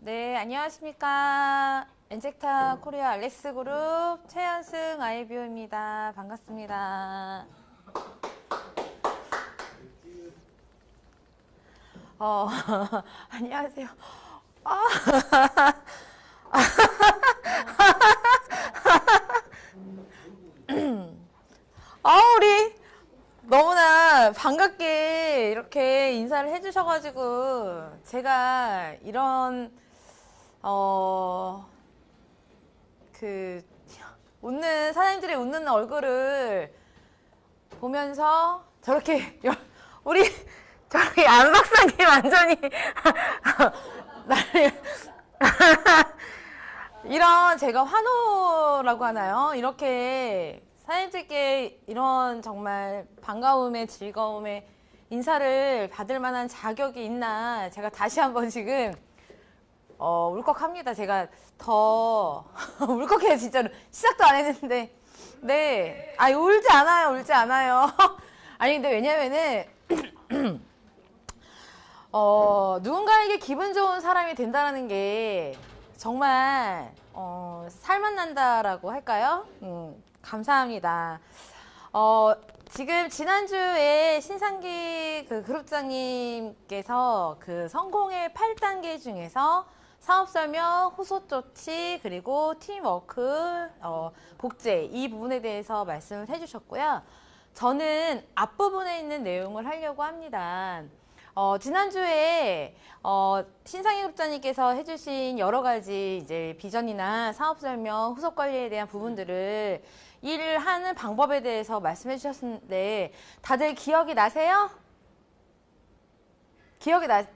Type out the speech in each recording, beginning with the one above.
네, 안녕하십니까. 엔젝타 코리아 알렉스 그룹 최현승 아이비오입니다. 반갑습니다. 안녕하세요. 우리 너무나 반갑게 이렇게 인사를 해주셔가지고 제가 이런 웃는 사장님들의 웃는 얼굴을 보면서 저렇게 우리 저기 안 박사님 완전히 이런 제가 환호라고 하나요? 이렇게 사장님들께 이런 정말 반가움에 즐거움에 인사를 받을 만한 자격이 있나 제가 다시 한번 지금 울컥합니다. 제가 더 울컥해요. 진짜로 시작도 안 했는데 네, 울지 않아요. 아니 근데 왜냐면은 누군가에게 기분 좋은 사람이 된다는 게 정말 살맛 난다라고 할까요? 감사합니다. 지금 지난주에 신상기 그 그룹장님께서 그 성공의 8단계 중에서 사업 설명, 후속 조치, 그리고 팀워크, 복제 이 부분에 대해서 말씀을 해주셨고요. 저는 앞부분에 있는 내용을 하려고 합니다. 지난주에 신상희 그룹장님께서 해주신 여러 가지 이제 비전이나 사업 설명, 후속 관리에 대한 부분들을 일을 하는 방법에 대해서 말씀해 주셨는데 다들 기억이 나세요?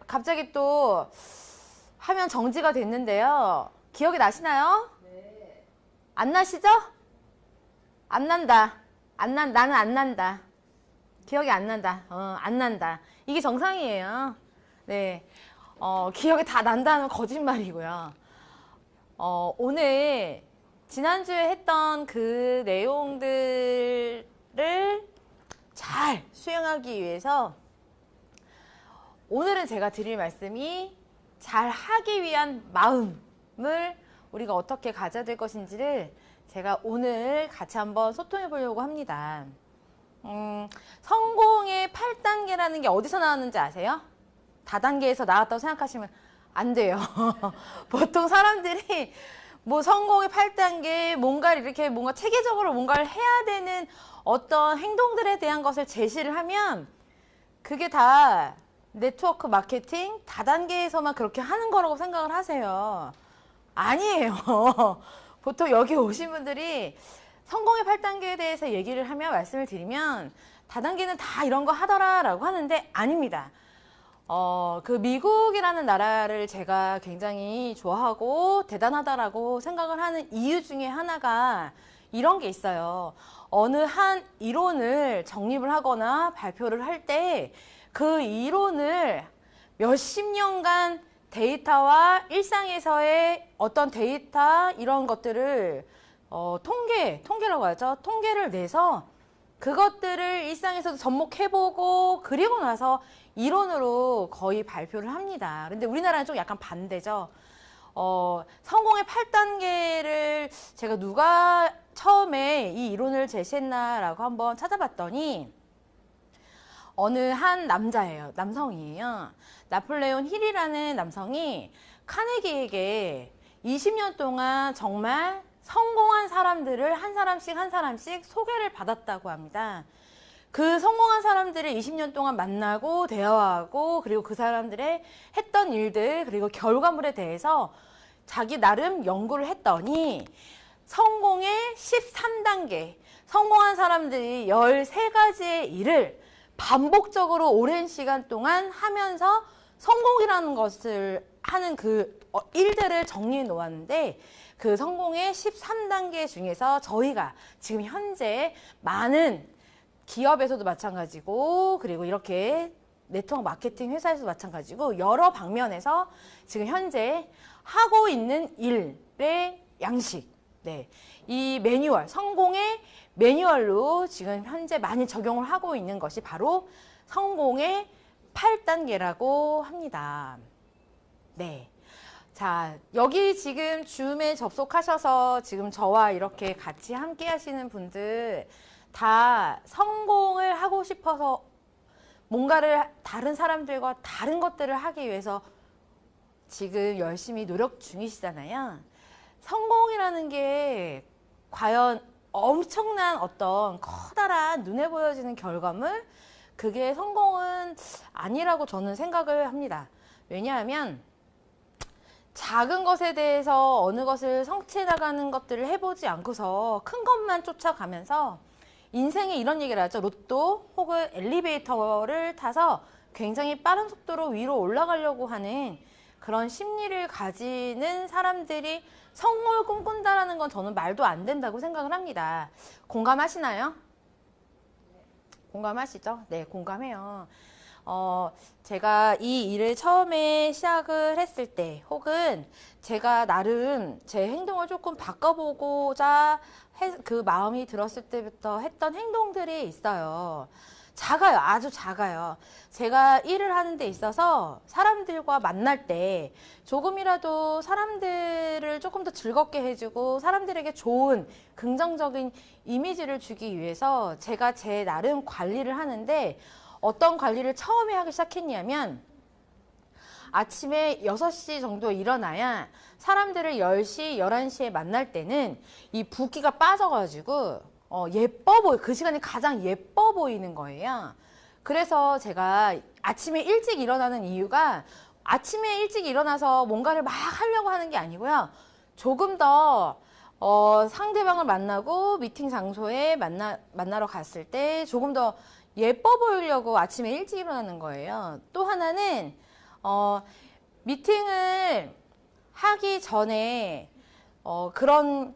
갑자기 또 화면 정지가 됐는데요. 기억이 나시나요? 네. 안 나시죠? 안 난다. 나는 안 난다. 기억이 안 난다. 안 난다. 이게 정상이에요. 네. 기억이 다 난다는 거짓말이고요. 오늘 지난주에 했던 그 내용들을 잘 수행하기 위해서 오늘은 제가 드릴 말씀이 잘 하기 위한 마음을 우리가 어떻게 가져야 될 것인지를 제가 오늘 같이 한번 소통해 보려고 합니다. 성공의 8단계라는 게 어디서 나왔는지 아세요? 다단계에서 나왔다고 생각하시면 안 돼요. 보통 사람들이 뭐 성공의 8단계 뭔가를 이렇게 뭔가 체계적으로 뭔가를 해야 되는 어떤 행동들에 대한 것을 제시를 하면 그게 다 네트워크 마케팅 다단계에서만 그렇게 하는 거라고 생각을 하세요. 아니에요. 보통 여기 오신 분들이 성공의 8단계에 대해서 얘기를 하면 말씀을 드리면 다단계는 다 이런 거 하더라라고 하는데 아닙니다. 그 미국이라는 나라를 제가 굉장히 좋아하고 대단하다라고 생각을 하는 이유 중에 하나가 이런 게 있어요. 어느 한 이론을 정립을 하거나 발표를 할 때 그 이론을 몇십 년간 데이터와 일상에서의 어떤 데이터 이런 것들을 통계라고 하죠. 통계를 내서 그것들을 일상에서도 접목해보고 그리고 나서 이론으로 거의 발표를 합니다. 근데 우리나라는 좀 약간 반대죠. 성공의 8단계를 제가 누가 처음에 이 이론을 제시했나라고 한번 찾아봤더니 어느 한 남자예요. 남성이에요. 나폴레온 힐이라는 남성이 카네기에게 20년 동안 정말 성공한 사람들을 한 사람씩 소개를 받았다고 합니다. 그 성공한 사람들을 20년 동안 만나고 대화하고 그리고 그 사람들의 했던 일들 그리고 결과물에 대해서 자기 나름 연구를 했더니 성공의 13단계 성공한 사람들이 13가지의 일을 반복적으로 오랜 시간 동안 하면서 성공이라는 것을 하는 그 일들을 정리해 놓았는데 그 성공의 13단계 중에서 저희가 지금 현재 많은 기업에서도 마찬가지고 그리고 이렇게 네트워크 마케팅 회사에서도 마찬가지고 여러 방면에서 지금 현재 하고 있는 일의 양식 네, 이 매뉴얼 성공의 매뉴얼로 지금 현재 많이 적용을 하고 있는 것이 바로 성공의 8단계라고 합니다. 네. 자, 여기 지금 줌에 접속하셔서 지금 저와 이렇게 같이 함께 하시는 분들 다 성공을 하고 싶어서 뭔가를 다른 사람들과 다른 것들을 하기 위해서 지금 열심히 노력 중이시잖아요. 성공이라는 게 과연 엄청난 어떤 커다란 눈에 보여지는 결과물? 그게 성공은 아니라고 저는 생각을 합니다. 왜냐하면 작은 것에 대해서 어느 것을 성취해 나가는 것들을 해보지 않고서 큰 것만 쫓아가면서 인생에 이런 얘기를 하죠. 로또 혹은 엘리베이터를 타서 굉장히 빠른 속도로 위로 올라가려고 하는 그런 심리를 가지는 사람들이 성공을 꿈꾼다라는 건 저는 말도 안 된다고 생각을 합니다. 공감하시나요? 공감하시죠? 네, 공감해요. 제가 이 일을 처음에 시작을 했을 때 혹은 제가 나름 제 행동을 조금 바꿔보고자 그 마음이 들었을 때부터 했던 행동들이 있어요. 작아요. 아주 작아요. 제가 일을 하는 데 있어서 사람들과 만날 때 조금이라도 사람들을 조금 더 즐겁게 해주고 사람들에게 좋은 긍정적인 이미지를 주기 위해서 제가 제 나름 관리를 하는데 어떤 관리를 처음에 하기 시작했냐면 아침에 6시 정도 일어나야 사람들을 10시, 11시에 만날 때는 이 붓기가 빠져가지고 예뻐 보여. 그 시간이 가장 예뻐 보이는 거예요. 그래서 제가 아침에 일찍 일어나는 이유가 아침에 일찍 일어나서 뭔가를 막 하려고 하는 게 아니고요. 조금 더 상대방을 만나고 미팅 장소에 만나러 갔을 때 조금 더 예뻐 보이려고 아침에 일찍 일어나는 거예요. 또 하나는 미팅을 하기 전에 그런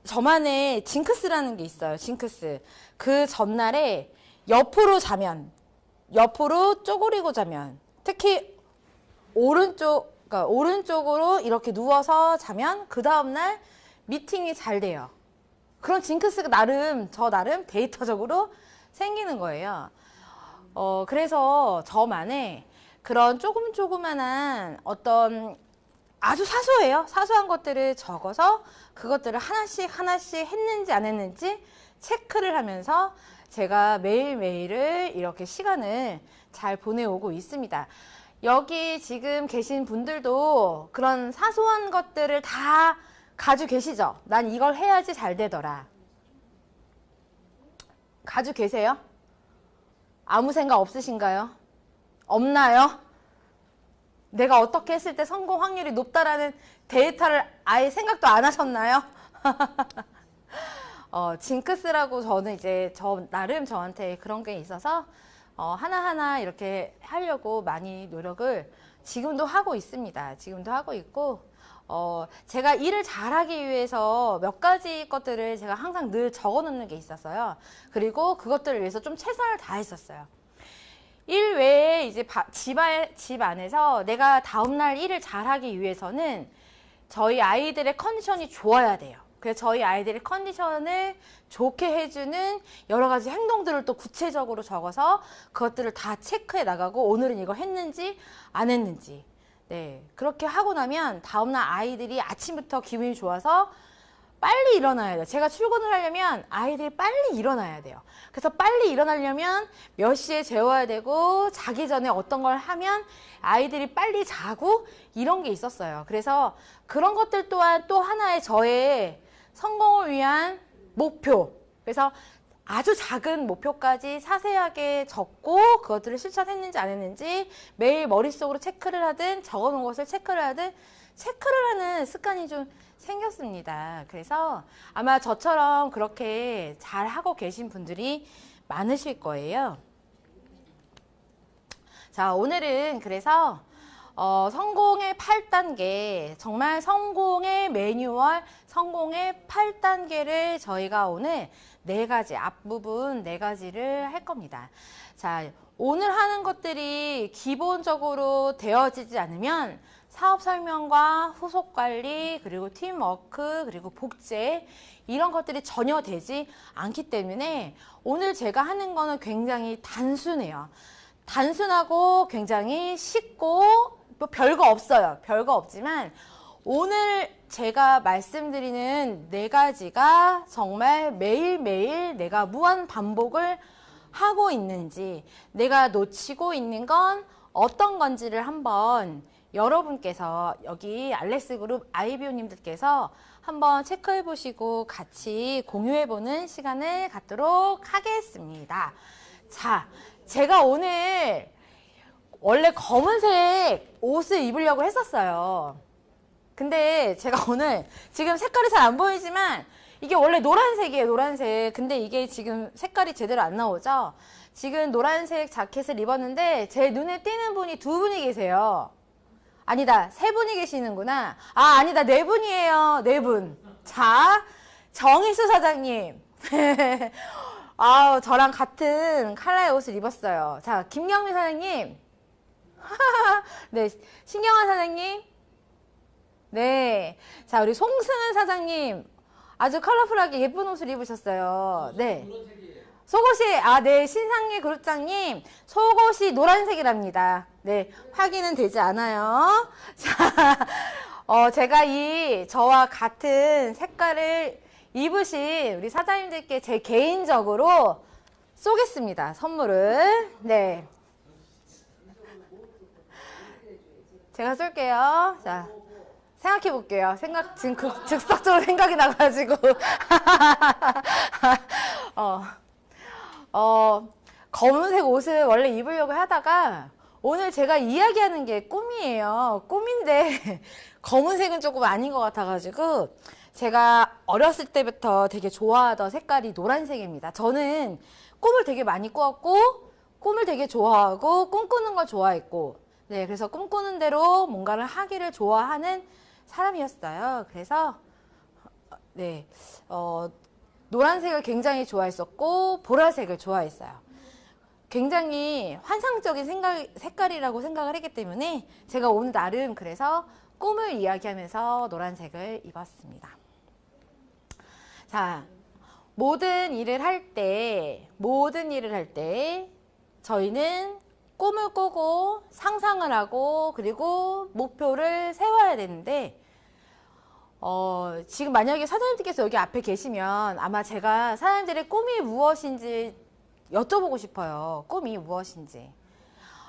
저만의 징크스라는 게 있어요. 징크스. 그 전날에 옆으로 자면, 옆으로 쪼그리고 자면, 특히 그러니까 오른쪽으로 이렇게 누워서 자면 그 다음날 미팅이 잘 돼요. 그런 징크스가 저 나름 데이터적으로 생기는 거예요. 그래서 저만의 그런 조그만한 어떤 아주 사소해요. 사소한 것들을 적어서 그것들을 하나씩 했는지 안 했는지 체크를 하면서 제가 매일매일을 이렇게 시간을 잘 보내오고 있습니다. 여기 지금 계신 분들도 그런 사소한 것들을 다 가지고 계시죠? 난 이걸 해야지 잘 되더라. 가지고 계세요? 아무 생각 없으신가요? 없나요? 내가 어떻게 했을 때 성공 확률이 높다라는 데이터를 아예 생각도 안 하셨나요? 징크스라고 저는 이제 나름 저한테 그런 게 있어서 하나하나 이렇게 하려고 많이 노력을 지금도 하고 있습니다. 지금도 하고 있고 제가 일을 잘하기 위해서 몇 가지 것들을 제가 항상 늘 적어 놓는 게 있었어요. 그리고 그것들을 위해서 좀 최선을 다했었어요. 일 외에 이제 집 안에서 내가 다음날 일을 잘하기 위해서는 저희 아이들의 컨디션이 좋아야 돼요. 그래서 저희 아이들의 컨디션을 좋게 해주는 여러 가지 행동들을 또 구체적으로 적어서 그것들을 다 체크해 나가고 오늘은 이거 했는지 안 했는지 네 그렇게 하고 나면 다음날 아이들이 아침부터 기분이 좋아서 빨리 일어나야 돼요. 제가 출근을 하려면 아이들이 빨리 일어나야 돼요. 그래서 빨리 일어나려면 몇 시에 재워야 되고 자기 전에 어떤 걸 하면 아이들이 빨리 자고 이런 게 있었어요. 그래서 그런 것들 또한 또 하나의 저의 성공을 위한 목표. 그래서 아주 작은 목표까지 자세하게 적고 그것들을 실천했는지 안 했는지 매일 머릿속으로 체크를 하든 적어놓은 것을 체크를 하든 체크를 하는 습관이 좀 생겼습니다. 그래서 아마 저처럼 그렇게 잘 하고 계신 분들이 많으실 거예요. 자, 오늘은 그래서 성공의 8단계, 정말 성공의 매뉴얼, 성공의 8단계를 저희가 오늘 4가지, 앞부분 4가지를 할 겁니다. 자, 오늘 하는 것들이 기본적으로 되어지지 않으면 사업 설명과 후속 관리, 그리고 팀워크, 그리고 복제 이런 것들이 전혀 되지 않기 때문에 오늘 제가 하는 거는 굉장히 단순해요. 단순하고 굉장히 쉽고 뭐 별거 없어요. 별거 없지만 오늘 제가 말씀드리는 네 가지가 정말 매일매일 내가 무한 반복을 하고 있는지, 내가 놓치고 있는 건 어떤 건지를 한번 여러분께서 여기 알렉스그룹 아이비오님들께서 한번 체크해 보시고 같이 공유해 보는 시간을 갖도록 하겠습니다. 자, 제가 오늘 원래 검은색 옷을 입으려고 했었어요. 근데 제가 오늘 지금 색깔이 잘 안 보이지만 이게 원래 노란색이에요, 노란색. 근데 이게 지금 색깔이 제대로 안 나오죠? 지금 노란색 자켓을 입었는데 제 눈에 띄는 분이 두 분이 계세요. 아니다, 세 분이 계시는구나. 아, 아니다, 네 분이에요. 네 분. 자, 정희수 사장님. 아, 저랑 같은 컬러의 옷을 입었어요. 자, 김경미 사장님. 네, 신경환 사장님. 네. 자, 우리 송승은 사장님. 아주 컬러풀하게 예쁜 옷을 입으셨어요. 네. 속옷이, 아, 네. 신상리 그룹장님. 속옷이 노란색이랍니다. 네. 확인은 되지 않아요. 자, 제가 저와 같은 색깔을 입으신 우리 사장님들께 제 개인적으로 쏘겠습니다. 선물을. 네. 제가 쏠게요. 자. 생각해 볼게요. 지금 즉석적으로 생각이 나가지고. 검은색 옷을 원래 입으려고 하다가 오늘 제가 이야기하는 게 꿈이에요. 꿈인데 검은색은 조금 아닌 것 같아가지고 제가 어렸을 때부터 되게 좋아하던 색깔이 노란색입니다. 저는 꿈을 되게 많이 꾸었고 꿈을 되게 좋아하고 꿈꾸는 걸 좋아했고, 네, 그래서 꿈꾸는 대로 뭔가를 하기를 좋아하는 사람이었어요. 그래서 네, 노란색을 굉장히 좋아했었고 보라색을 좋아했어요. 굉장히 환상적인 색깔이라고 생각을 했기 때문에 제가 오늘 나름 그래서 꿈을 이야기하면서 노란색을 입었습니다. 자, 모든 일을 할 때 저희는 꿈을 꾸고 상상을 하고 그리고 목표를 세워야 되는데 지금 만약에 사장님들께서 여기 앞에 계시면 아마 제가 사장님들의 꿈이 무엇인지 여쭤보고 싶어요. 꿈이 무엇인지.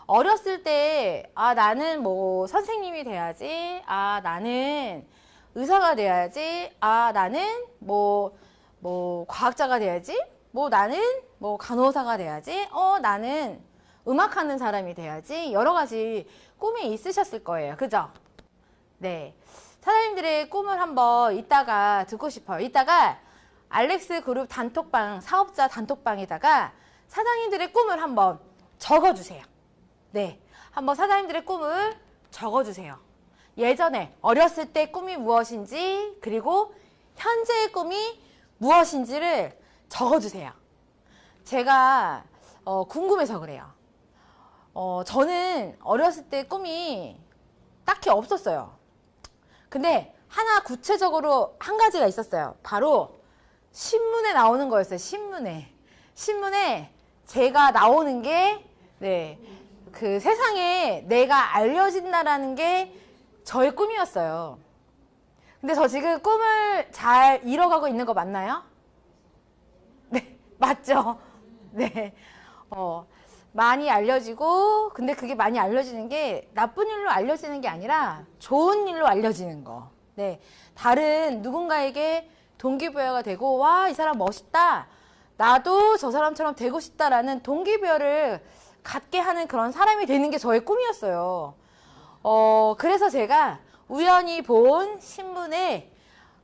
어렸을 때 나는 뭐 선생님이 돼야지, 나는 의사가 돼야지, 나는 뭐 과학자가 돼야지, 나는 간호사가 돼야지, 나는 음악하는 사람이 돼야지, 여러 가지 꿈이 있으셨을 거예요. 그죠? 네. 사장님들의 꿈을 한번 이따가 듣고 싶어요. 이따가 알렉스 그룹 단톡방, 사업자 단톡방에다가 사장님들의 꿈을 한번 적어주세요. 네. 한번 사장님들의 꿈을 적어주세요. 예전에 어렸을 때 꿈이 무엇인지, 그리고 현재의 꿈이 무엇인지를 적어주세요. 제가 궁금해서 그래요. 저는 어렸을 때 꿈이 딱히 없었어요. 근데 하나 구체적으로 한 가지가 있었어요. 바로 신문에 나오는 거였어요. 신문에 제가 나오는 게, 네, 그 세상에 내가 알려진다라는 게 저의 꿈이었어요. 근데 저 지금 꿈을 잘 이뤄가고 있는 거 맞나요? 네, 맞죠? 네. 많이 알려지고, 근데 그게 많이 알려지는 게 나쁜 일로 알려지는 게 아니라 좋은 일로 알려지는 거. 네. 다른 누군가에게 동기부여가 되고, 와, 이 사람 멋있다. 나도 저 사람처럼 되고 싶다라는 동기부여를 갖게 하는 그런 사람이 되는 게 저의 꿈이었어요. 그래서 제가 우연히 본 신문에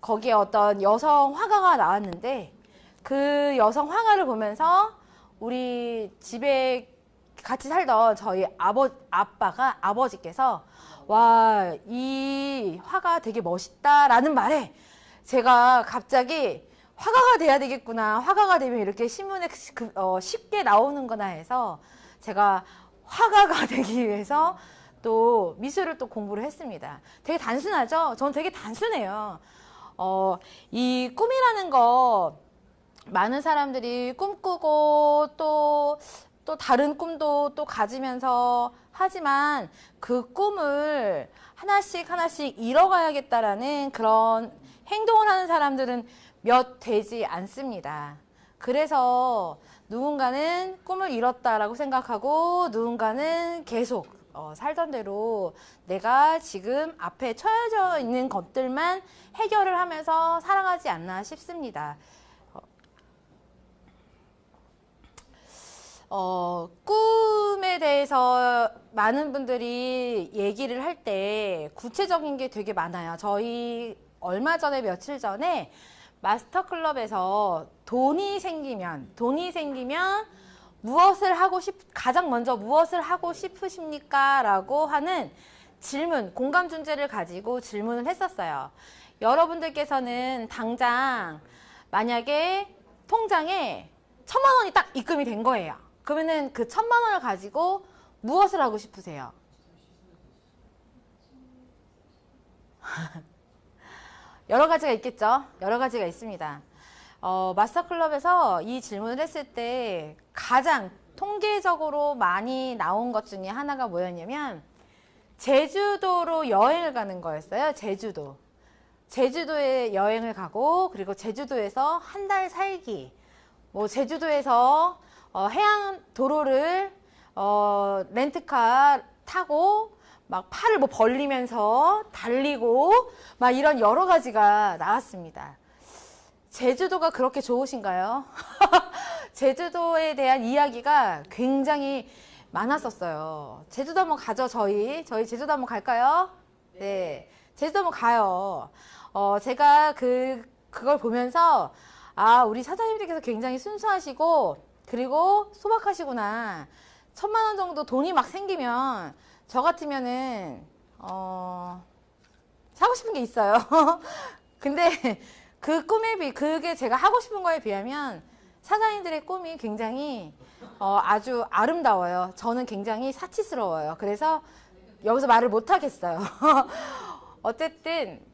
거기에 어떤 여성 화가가 나왔는데 그 여성 화가를 보면서 우리 집에 같이 살던 저희 아버지께서 와, 이 화가 되게 멋있다라는 말에 제가 갑자기 화가가 돼야 되겠구나. 화가가 되면 이렇게 신문에 쉽게 나오는구나 해서 제가 화가가 되기 위해서 또 미술을 또 공부를 했습니다. 되게 단순하죠? 저는 되게 단순해요. 이 꿈이라는 거 많은 사람들이 꿈꾸고 또 다른 꿈도 또 가지면서 하지만 그 꿈을 하나씩 하나씩 이뤄가야겠다라는 그런 행동을 하는 사람들은 몇 되지 않습니다. 그래서 누군가는 꿈을 이뤘다라고 생각하고 누군가는 계속 살던 대로 내가 지금 앞에 처해져 있는 것들만 해결을 하면서 살아가지 않나 싶습니다. 꿈에 대해서 많은 분들이 얘기를 할 때 구체적인 게 되게 많아요. 저희 얼마 전에 며칠 전에 마스터클럽에서 돈이 생기면 가장 먼저 무엇을 하고 싶으십니까? 라고 하는 질문, 공감 준제를 가지고 질문을 했었어요. 여러분들께서는 당장 만약에 통장에 1,000만 원이 딱 입금이 된 거예요. 그러면은 그 1,000만 원을 가지고 무엇을 하고 싶으세요? 여러 가지가 있겠죠? 여러 가지가 있습니다. 마스터클럽에서 이 질문을 했을 때 가장 통계적으로 많이 나온 것 중에 하나가 뭐였냐면 제주도로 여행을 가는 거였어요. 제주도에 여행을 가고 그리고 제주도에서 한 달 살기, 뭐 제주도에서 해양 도로를 렌트카 타고 막 팔을 뭐 벌리면서 달리고 막 이런 여러 가지가 나왔습니다. 제주도가 그렇게 좋으신가요? 제주도에 대한 이야기가 굉장히 많았었어요. 제주도 한번 가죠, 저희 제주도 한번 갈까요? 네. 제주도 한번 가요. 제가 그걸 보면서 아, 우리 사장님들께서 굉장히 순수하시고 그리고 소박하시구나. 1,000만 원 정도 돈이 막 생기면 저 같으면은 사고 싶은 게 있어요. 근데 그 그게 제가 하고 싶은 거에 비하면 사장님들의 꿈이 굉장히 아주 아름다워요. 저는 굉장히 사치스러워요. 그래서 여기서 말을 못 하겠어요. 어쨌든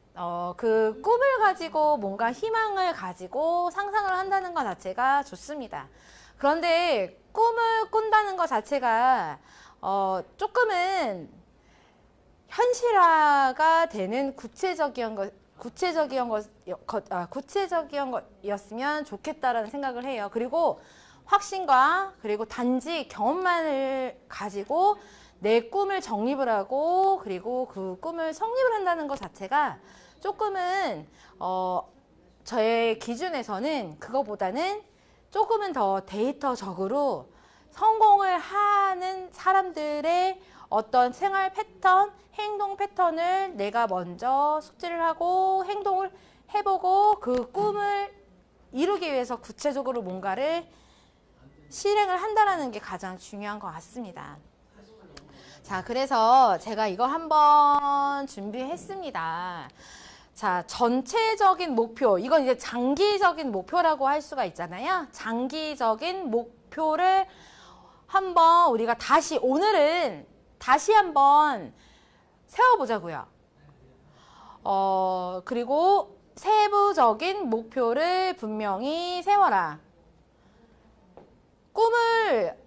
그 꿈을 가지고 뭔가 희망을 가지고 상상을 한다는 것 자체가 좋습니다. 그런데 꿈을 꾼다는 것 자체가 조금은 현실화가 되는 구체적인 것이었으면 좋겠다라는 생각을 해요. 그리고 확신과 그리고 단지 경험만을 가지고 내 꿈을 정립을 하고 그리고 그 꿈을 성립을 한다는 것 자체가 조금은 저의 기준에서는 그거보다는 조금은 더 데이터적으로 성공을 하는 사람들의 어떤 생활 패턴, 행동 패턴을 내가 먼저 숙지를 하고 행동을 해보고 그 꿈을 이루기 위해서 구체적으로 뭔가를 실행을 한다는 게 가장 중요한 것 같습니다. 자, 그래서 제가 이거 한번 준비했습니다. 자, 전체적인 목표, 이건 이제 장기적인 목표라고 할 수가 있잖아요. 장기적인 목표를 한번 우리가 오늘은 다시 한번 세워보자고요. 그리고 세부적인 목표를 분명히 세워라. 꿈을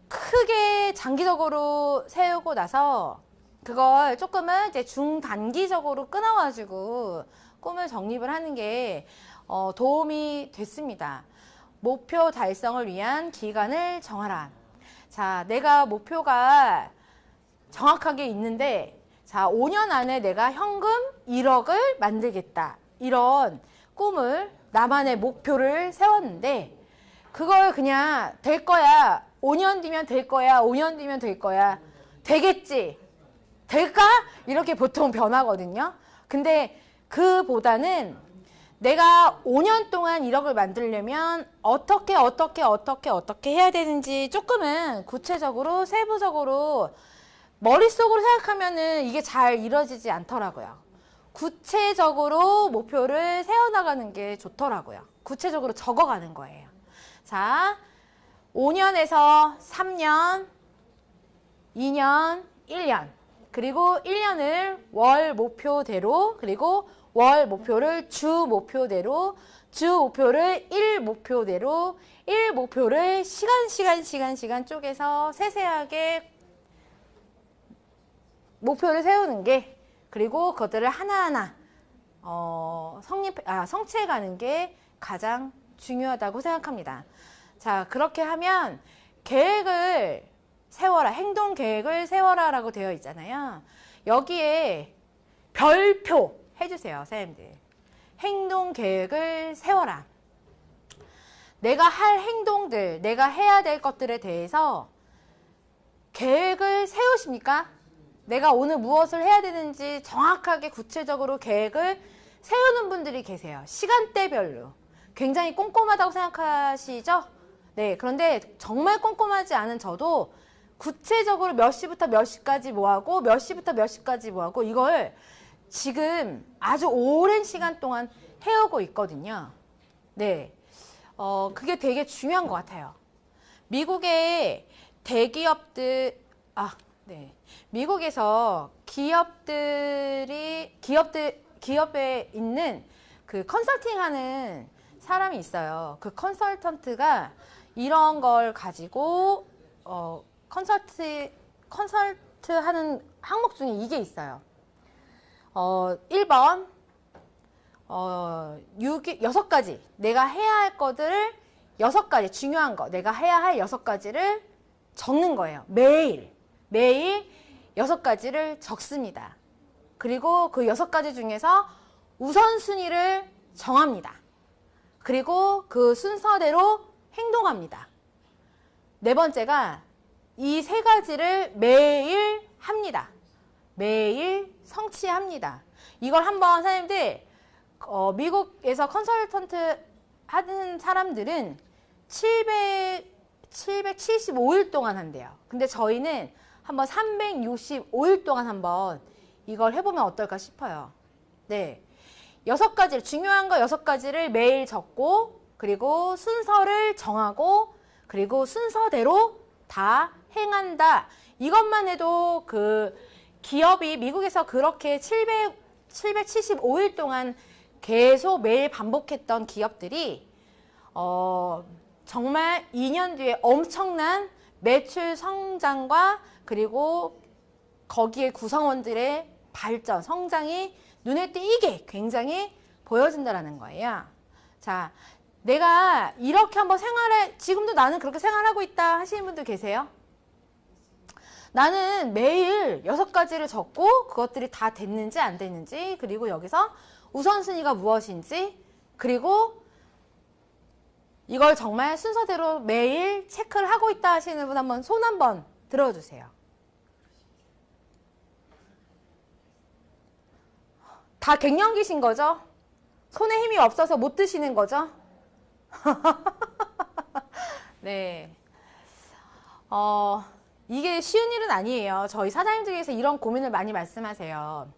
크게 장기적으로 세우고 나서 그걸 조금은 이제 중단기적으로 끊어가지고 꿈을 정립을 하는 게 도움이 됐습니다. 목표 달성을 위한 기간을 정하라. 자, 내가 목표가 정확하게 있는데, 자, 5년 안에 내가 현금 1억을 만들겠다. 이런 꿈을, 나만의 목표를 세웠는데, 그걸 그냥 될 거야. 5년 뒤면 될 거야. 5년 뒤면 될 거야. 되겠지. 될까? 이렇게 보통 변하거든요. 근데 그보다는 내가 5년 동안 1억을 만들려면 어떻게 해야 되는지 조금은 구체적으로 세부적으로 머릿속으로 생각하면은 이게 잘 이루어지지 않더라고요. 구체적으로 목표를 세워나가는 게 좋더라고요. 구체적으로 적어가는 거예요. 자, 5년에서 3년, 2년, 1년, 그리고 1년을 월 목표대로, 그리고 월 목표를 주 목표대로, 주 목표를 일 목표대로, 일 목표를 시간 쪼개서 세세하게 목표를 세우는 게, 그리고 그것들을 하나하나 성취해가는 게 가장 중요하다고 생각합니다. 자, 그렇게 하면 계획을 세워라, 행동 계획을 세워라 라고 되어 있잖아요. 여기에 별표 해주세요, 선생님들. 행동 계획을 세워라. 내가 할 행동들, 내가 해야 될 것들에 대해서 계획을 세우십니까? 내가 오늘 무엇을 해야 되는지 정확하게 구체적으로 계획을 세우는 분들이 계세요. 시간대별로. 굉장히 꼼꼼하다고 생각하시죠? 네, 그런데 정말 꼼꼼하지 않은 저도 구체적으로 몇 시부터 몇 시까지 뭐하고 몇 시부터 몇 시까지 뭐하고 이걸 지금 아주 오랜 시간 동안 해오고 있거든요. 네, 그게 되게 중요한 것 같아요. 미국의 대기업들, 미국에서 기업에 있는 그 컨설팅하는 사람이 있어요. 그 컨설턴트가 이런 걸 가지고 컨설트 하는 항목 중에 이게 있어요. 1번 6가지 내가 해야 할 것들을 6가지 중요한 거 내가 해야 할 6가지를 적는 거예요. 매일 6가지를 적습니다. 그리고 그 6가지 중에서 우선순위를 정합니다. 그리고 그 순서대로 행동합니다. 네 번째가 이 3가지를 매일 합니다. 매일 성취합니다. 이걸 한번 선생님들 미국에서 컨설턴트 하는 사람들은 775일 동안 한대요. 근데 저희는 한번 365일 동안 한번 이걸 해보면 어떨까 싶어요. 네, 6가지 중요한 거 6가지를 매일 적고 그리고 순서를 정하고 그리고 순서대로 다 행한다. 이것만 해도 그 기업이 미국에서 그렇게 775일 동안 계속 매일 반복했던 기업들이 정말 2년 뒤에 엄청난 매출 성장과 그리고 거기에 구성원들의 발전, 성장이 눈에 띄게 굉장히 보여진다라는 거예요. 자, 내가 이렇게 한번 지금도 나는 그렇게 생활하고 있다 하시는 분들 계세요? 나는 매일 6가지를 적고 그것들이 다 됐는지 안 됐는지 그리고 여기서 우선순위가 무엇인지 그리고 이걸 정말 순서대로 매일 체크를 하고 있다 하시는 분 한번 손 한번 들어주세요. 다 갱년기신 거죠? 손에 힘이 없어서 못 드시는 거죠? 네. 이게 쉬운 일은 아니에요. 저희 사장님들께서 이런 고민을 많이 말씀하세요.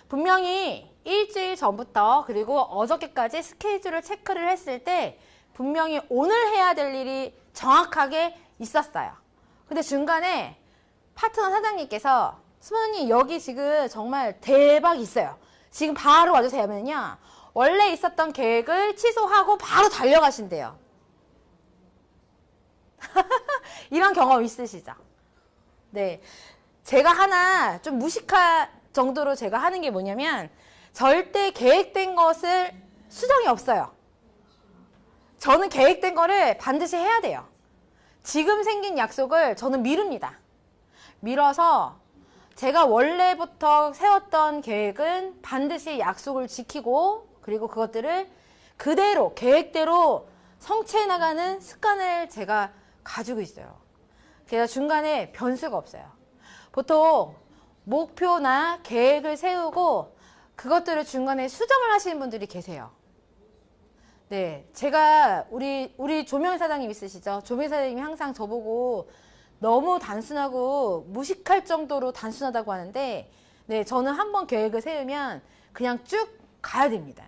분명히 일주일 전부터 그리고 어저께까지 스케줄을 체크를 했을 때 분명히 오늘 해야 될 일이 정확하게 있었어요. 근데 중간에 파트너 사장님께서 수모님 여기 지금 정말 대박 있어요. 지금 바로 와주세요 하면요. 원래 있었던 계획을 취소하고 바로 달려가신대요. 이런 경험 있으시죠? 네. 제가 하나 좀 무식한 정도로 제가 하는 게 뭐냐면 절대 계획된 것을 수정이 없어요. 저는 계획된 거를 반드시 해야 돼요. 지금 생긴 약속을 저는 미룹니다. 미뤄서 제가 원래부터 세웠던 계획은 반드시 약속을 지키고 그리고 그것들을 그대로 계획대로 성취해 나가는 습관을 제가 가지고 있어요. 그래서 중간에 변수가 없어요. 보통 목표나 계획을 세우고 그것들을 중간에 수정을 하시는 분들이 계세요. 네, 제가 우리 조명 사장님 있으시죠? 조명 사장님이 항상 저보고 너무 단순하고 무식할 정도로 단순하다고 하는데, 네, 저는 한번 계획을 세우면 그냥 쭉 가야 됩니다.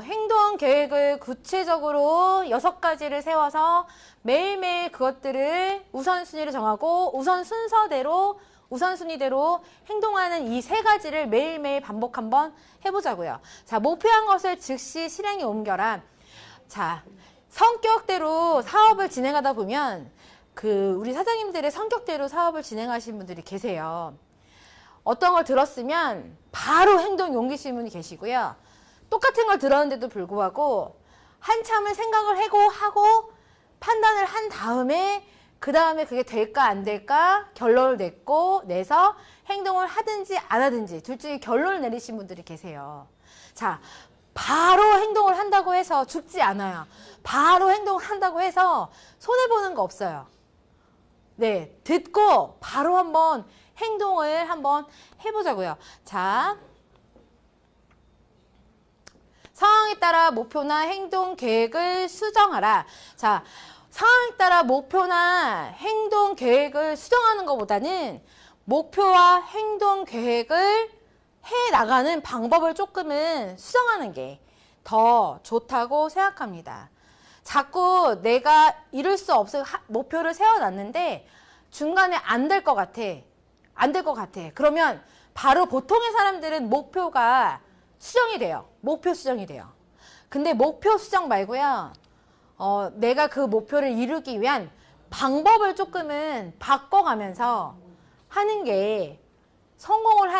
행동 계획을 구체적으로 6가지를 세워서 매일매일 그것들을 우선순위를 정하고 우선순위대로 행동하는 이 3가지를 매일매일 반복 한번 해보자고요. 자, 목표한 것을 즉시 실행에 옮겨라. 자, 성격대로 사업을 진행하다 보면 우리 사장님들의 성격대로 사업을 진행하시는 분들이 계세요. 어떤 걸 들었으면 바로 행동 용기 있으신 분이 계시고요. 똑같은 걸 들었는데도 불구하고 한참을 생각을 하고 판단을 한 다음에 그 다음에 그게 될까 안 될까 결론을 내서 행동을 하든지 안 하든지 둘 중에 결론을 내리신 분들이 계세요. 자, 바로 행동을 한다고 해서 죽지 않아요. 바로 행동을 한다고 해서 손해보는 거 없어요. 네, 듣고 바로 한번 행동을 한번 해보자고요. 자, 상황에 따라 목표나 행동 계획을 수정하라. 자, 상황에 따라 목표나 행동 계획을 수정하는 것보다는 목표와 행동 계획을 해 나가는 방법을 조금은 수정하는 게 더 좋다고 생각합니다. 자꾸 내가 이룰 수 없을 목표를 세워놨는데 중간에 안 될 것 같아. 안 될 것 같아. 그러면 바로 보통의 사람들은 목표가 수정이 돼요. 목표 수정이 돼요. 근데 목표 수정 말고요. 내가 그 목표를 이루기 위한 방법을 조금은 바꿔가면서 하는 게 성공을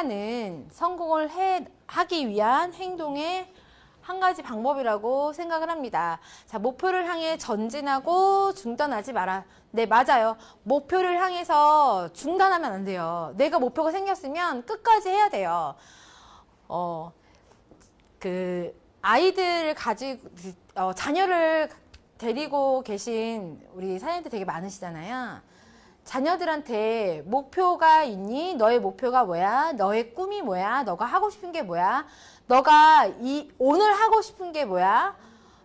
하기 위한 행동의 한 가지 방법이라고 생각을 합니다. 자, 목표를 향해 전진하고 중단하지 마라. 네, 맞아요. 목표를 향해서 중단하면 안 돼요. 내가 목표가 생겼으면 끝까지 해야 돼요. 아이들을 자녀를 데리고 계신 우리 사장님들 되게 많으시잖아요. 자녀들한테 목표가 있니? 너의 목표가 뭐야? 너의 꿈이 뭐야? 너가 하고 싶은 게 뭐야? 너가 오늘 하고 싶은 게 뭐야?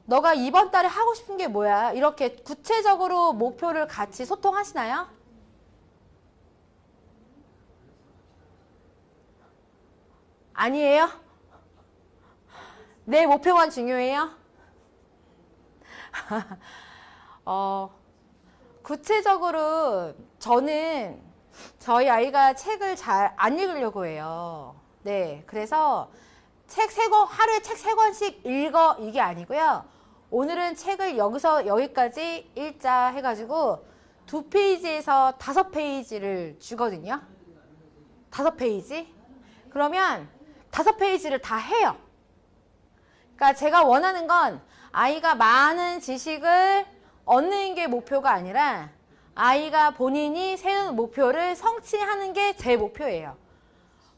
너가 이번 달에 하고 싶은 게 뭐야? 이렇게 구체적으로 목표를 같이 소통하시나요? 아니에요? 내 목표만 중요해요? 구체적으로 저는 저희 아이가 책을 잘 안 읽으려고 해요. 네, 그래서 하루에 책 3권씩 읽어 이게 아니고요. 오늘은 책을 여기서 여기까지 읽자 해가지고 2페이지에서 5페이지를 주거든요. 5페이지? 그러면 5페이지를 다 해요. 그러니까 제가 원하는 건 아이가 많은 지식을 얻는 게 목표가 아니라 아이가 본인이 세운 목표를 성취하는 게 제 목표예요.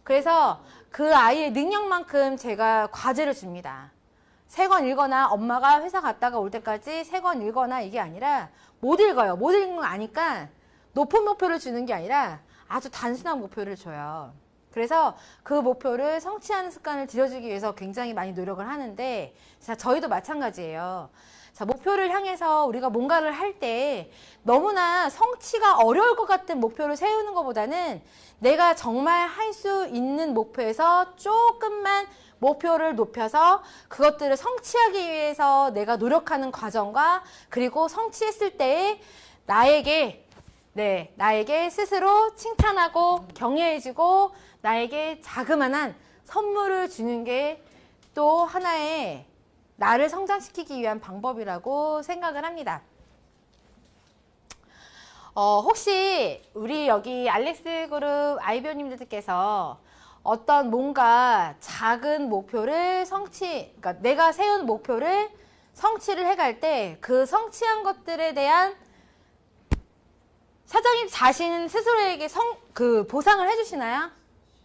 그래서 그 아이의 능력만큼 제가 과제를 줍니다. 3권 읽거나 엄마가 회사 갔다가 올 때까지 3권 읽거나 이게 아니라 못 읽어요. 못 읽는 거 아니까 높은 목표를 주는 게 아니라 아주 단순한 목표를 줘요. 그래서 그 목표를 성취하는 습관을 들여주기 위해서 굉장히 많이 노력을 하는데, 자, 저희도 마찬가지예요. 자, 목표를 향해서 우리가 뭔가를 할 때 너무나 성취가 어려울 것 같은 목표를 세우는 것보다는 내가 정말 할 수 있는 목표에서 조금만 목표를 높여서 그것들을 성취하기 위해서 내가 노력하는 과정과 그리고 성취했을 때에 나에게 스스로 칭찬하고 격려해주고 나에게 자그마한 선물을 주는 게 또 하나의 나를 성장시키기 위한 방법이라고 생각을 합니다. 혹시 우리 여기 알렉스 그룹 아이비오님들께서 어떤 뭔가 작은 목표를 그러니까 내가 세운 목표를 성취를 해갈 때 그 성취한 것들에 대한 사장님 자신 스스로에게 보상을 해주시나요?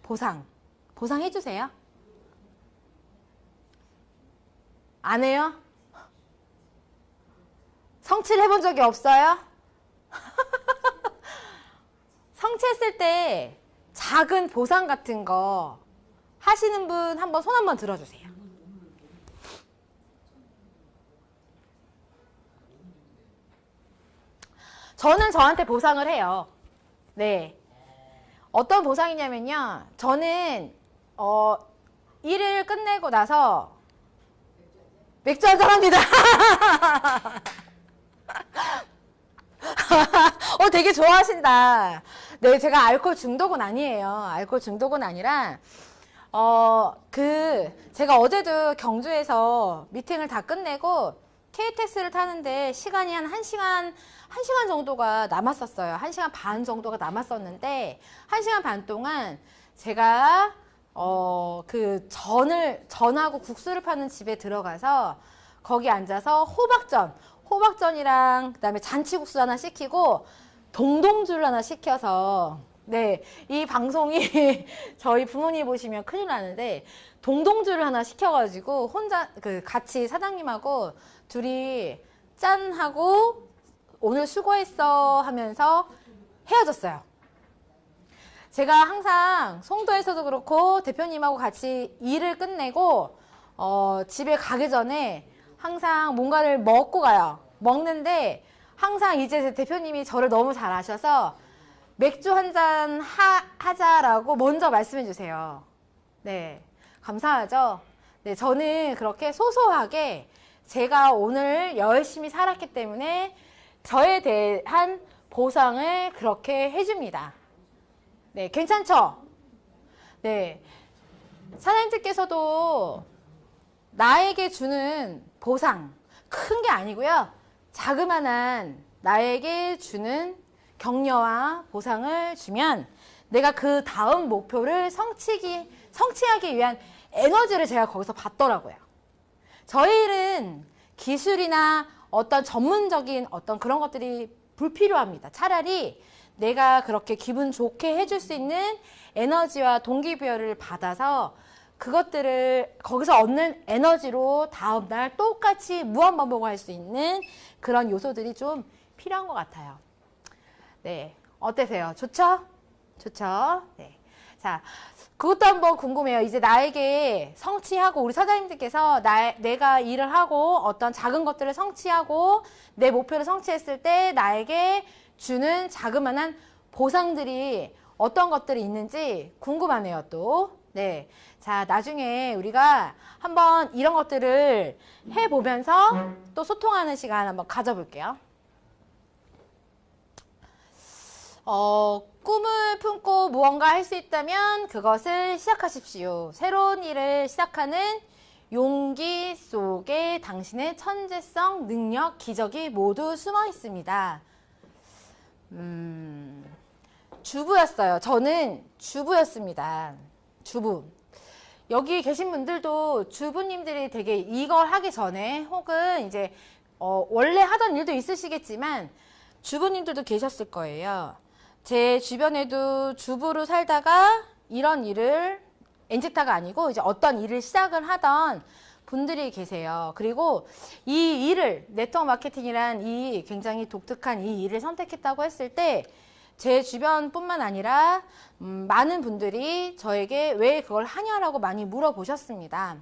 보상 해주세요? 안 해요? 성취를 해본 적이 없어요? 성취했을 때 작은 보상 같은 거 하시는 분 한번 손 한번 들어주세요. 저는 저한테 보상을 해요. 네. 어떤 보상이냐면요. 저는 일을 끝내고 나서 맥주 한잔 합니다. 되게 좋아하신다. 네, 제가 알코올 중독은 아니에요. 알코올 중독은 아니라 제가 어제도 경주에서 미팅을 다 끝내고 KTX를 타는데 시간이 한 1시간 정도가 남았었어요. 1시간 반 정도가 남았었는데 1시간 반 동안 제가 전하고 국수를 파는 집에 들어가서 거기 앉아서 호박전이랑 그다음에 잔치국수 하나 시키고 동동줄 하나 시켜서, 네, 이 방송이 저희 부모님 보시면 큰일 나는데 동동줄을 하나 시켜가지고 혼자 같이 사장님하고 둘이 짠 하고 오늘 수고했어 하면서 헤어졌어요. 제가 항상 송도에서도 그렇고 대표님하고 같이 일을 끝내고 집에 가기 전에 항상 뭔가를 먹고 가요. 먹는데 항상 이제 대표님이 저를 너무 잘 아셔서 맥주 한 잔 하자라고 먼저 말씀해 주세요. 네, 감사하죠. 네, 저는 그렇게 소소하게 제가 오늘 열심히 살았기 때문에 저에 대한 보상을 그렇게 해줍니다. 네, 괜찮죠? 네, 사장님들께서도 나에게 주는 보상 큰 게 아니고요. 자그마한 나에게 주는 격려와 보상을 주면 내가 그 다음 목표를 성취하기 위한 에너지를 제가 거기서 받더라고요. 저희 일은 기술이나 어떤 전문적인 어떤 그런 것들이 불필요합니다. 차라리 내가 그렇게 기분 좋게 해줄 수 있는 에너지와 동기부여를 받아서 그것들을 거기서 얻는 에너지로 다음날 똑같이 무한반복을 할 수 있는 그런 요소들이 좀 필요한 것 같아요. 네, 어떠세요? 좋죠? 좋죠? 네. 자, 그것도 한번 궁금해요. 이제 나에게 성취하고 우리 사장님들께서 내가 일을 하고 어떤 작은 것들을 성취하고 내 목표를 성취했을 때 나에게 주는 자그마한 보상들이 어떤 것들이 있는지 궁금하네요, 또. 네. 자, 나중에 우리가 한번 이런 것들을 해보면서 또 소통하는 시간 한번 가져볼게요. 꿈을 품고 무언가 할 수 있다면 그것을 시작하십시오. 새로운 일을 시작하는 용기 속에 당신의 천재성, 능력, 기적이 모두 숨어 있습니다. 주부였어요. 저는 주부였습니다. 주부. 여기 계신 분들도 주부님들이 되게 이걸 하기 전에 혹은 이제 원래 하던 일도 있으시겠지만 주부님들도 계셨을 거예요. 제 주변에도 주부로 살다가 이런 일을 엔직타가 아니고 이제 어떤 일을 시작을 하던 분들이 계세요. 그리고 이 일을 네트워크 마케팅이란 이 굉장히 독특한 이 일을 선택했다고 했을 때 제 주변뿐만 아니라 많은 분들이 저에게 왜 그걸 하냐라고 많이 물어보셨습니다.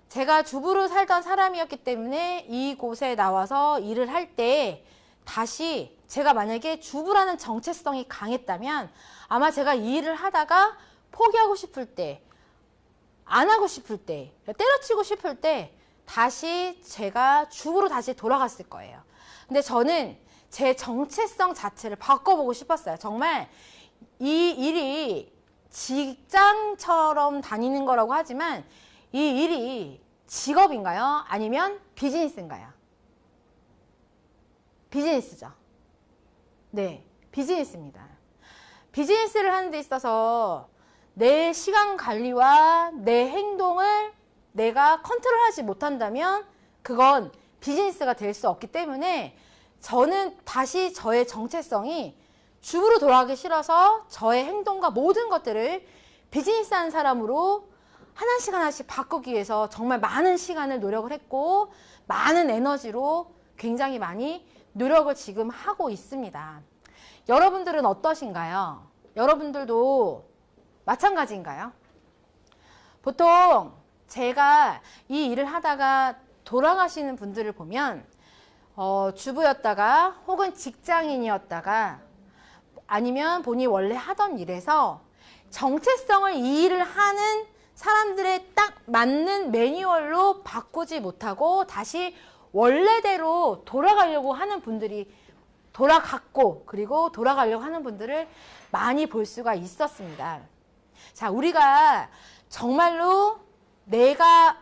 제가 주부로 살던 사람이었기 때문에 이곳에 나와서 일을 할 때 다시 제가 만약에 주부라는 정체성이 강했다면 아마 제가 이 일을 하다가 포기하고 싶을 때, 안 하고 싶을 때, 때려치고 싶을 때 다시 제가 주부로 다시 돌아갔을 거예요. 근데 저는 제 정체성 자체를 바꿔보고 싶었어요. 정말 이 일이 직장처럼 다니는 거라고 하지만 이 일이 직업인가요? 아니면 비즈니스인가요? 비즈니스죠. 네, 비즈니스입니다. 비즈니스를 하는 데 있어서 내 시간 관리와 내 행동을 내가 컨트롤하지 못한다면 그건 비즈니스가 될 수 없기 때문에 저는 다시 저의 정체성이 주부로 돌아가기 싫어서 저의 행동과 모든 것들을 비즈니스 하는 사람으로 하나씩 하나씩 바꾸기 위해서 정말 많은 시간을 노력을 했고 많은 에너지로 굉장히 많이 노력을 지금 하고 있습니다. 여러분들은 어떠신가요? 여러분들도 마찬가지인가요? 보통 제가 이 일을 하다가 돌아가시는 분들을 보면 주부였다가 혹은 직장인이었다가 아니면 본인이 원래 하던 일에서 정체성을 이 일을 하는 사람들의 딱 맞는 매뉴얼로 바꾸지 못하고 다시 원래대로 돌아가려고 하는 분들이 돌아갔고 그리고 돌아가려고 하는 분들을 많이 볼 수가 있었습니다. 자, 우리가 정말로 내가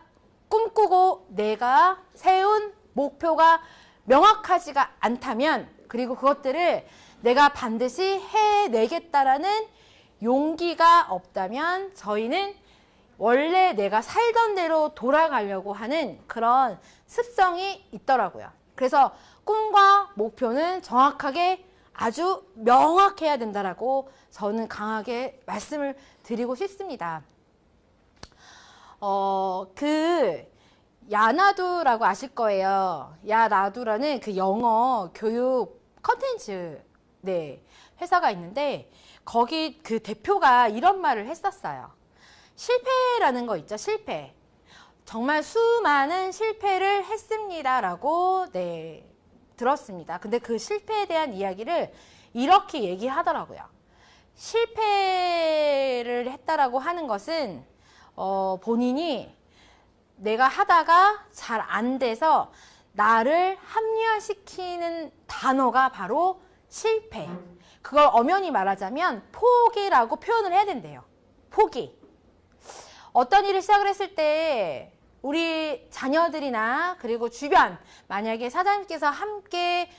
꿈꾸고 내가 세운 목표가 명확하지가 않다면 그리고 그것들을 내가 반드시 해내겠다라는 용기가 없다면 저희는 원래 내가 살던 대로 돌아가려고 하는 그런 습성이 있더라고요. 그래서 꿈과 목표는 정확하게 아주 명확해야 된다라고 저는 강하게 말씀을 드리고 싶습니다. 야나두라고 아실 거예요. 야나두라는 그 영어 교육 컨텐츠 회사가 있는데 거기 그 대표가 이런 말을 했었어요. 실패라는 거 있죠. 실패. 정말 수많은 실패를 했습니다라고 들었습니다. 근데 그 실패에 대한 이야기를 이렇게 얘기하더라고요. 실패를 했다라고 하는 것은 본인이 내가 하다가 잘 안 돼서 나를 합리화시키는 단어가 바로 실패. 그걸 엄연히 말하자면 포기라고 표현을 해야 된대요. 포기. 어떤 일을 시작을 했을 때 우리 자녀들이나 그리고 주변 만약에 사장님께서 함께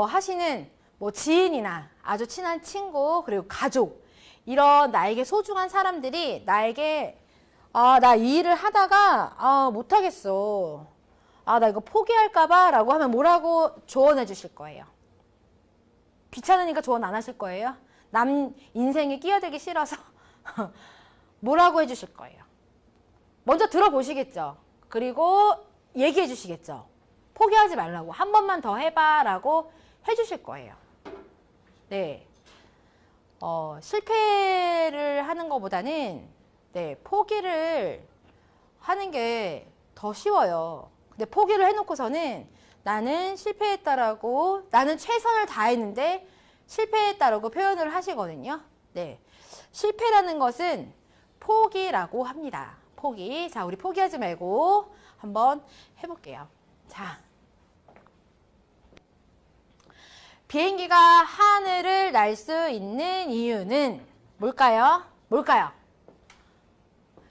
하시는 뭐 지인이나 아주 친한 친구 그리고 가족 이런 나에게 소중한 사람들이 나에게 나 이 일을 하다가 못하겠어. 나 이거 포기할까봐 라고 하면 뭐라고 조언해 주실 거예요? 귀찮으니까 조언 안 하실 거예요? 남 인생에 끼어들기 싫어서 뭐라고 해 주실 거예요? 먼저 들어보시겠죠? 그리고 얘기해 주시겠죠? 포기하지 말라고 한 번만 더 해봐 라고 해 주실 거예요. 네, 실패를 하는 것보다는 포기를 하는 게 더 쉬워요. 근데 포기를 해놓고서는 나는 실패했다라고 나는 최선을 다했는데 실패했다라고 표현을 하시거든요. 네, 실패라는 것은 포기라고 합니다. 포기. 자, 우리 포기하지 말고 한번 해볼게요. 자, 비행기가 하늘을 날 수 있는 이유는 뭘까요? 뭘까요?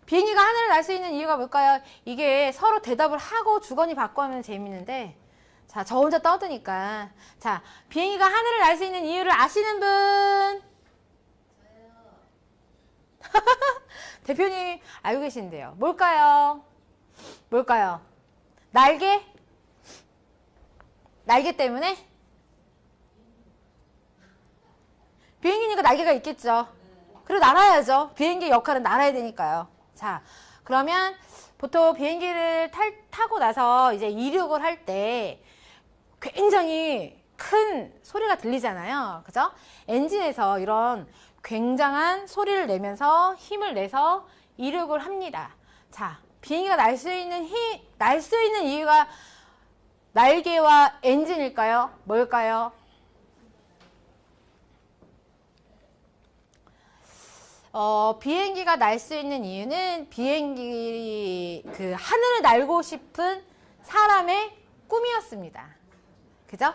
비행기가 하늘을 날 수 있는 이유가 뭘까요? 이게 서로 대답을 하고 주거니 받고 하면 재밌는데 자, 저 혼자 떠드니까 자, 비행기가 하늘을 날 수 있는 이유를 아시는 분? 대표님 알고 계신데요. 뭘까요? 뭘까요? 날개? 날개 때문에? 비행기니까 날개가 있겠죠. 그리고 날아야죠. 비행기 역할은 날아야 되니까요. 자, 그러면 보통 비행기를 타고 나서 이제 이륙을 할 때 굉장히 큰 소리가 들리잖아요. 그죠? 엔진에서 이런 굉장한 소리를 내면서 힘을 내서 이륙을 합니다. 자, 비행기가 날 수 있는 이유가 날개와 엔진일까요? 뭘까요? 비행기가 날 수 있는 이유는 그 하늘을 날고 싶은 사람의 꿈이었습니다. 그죠?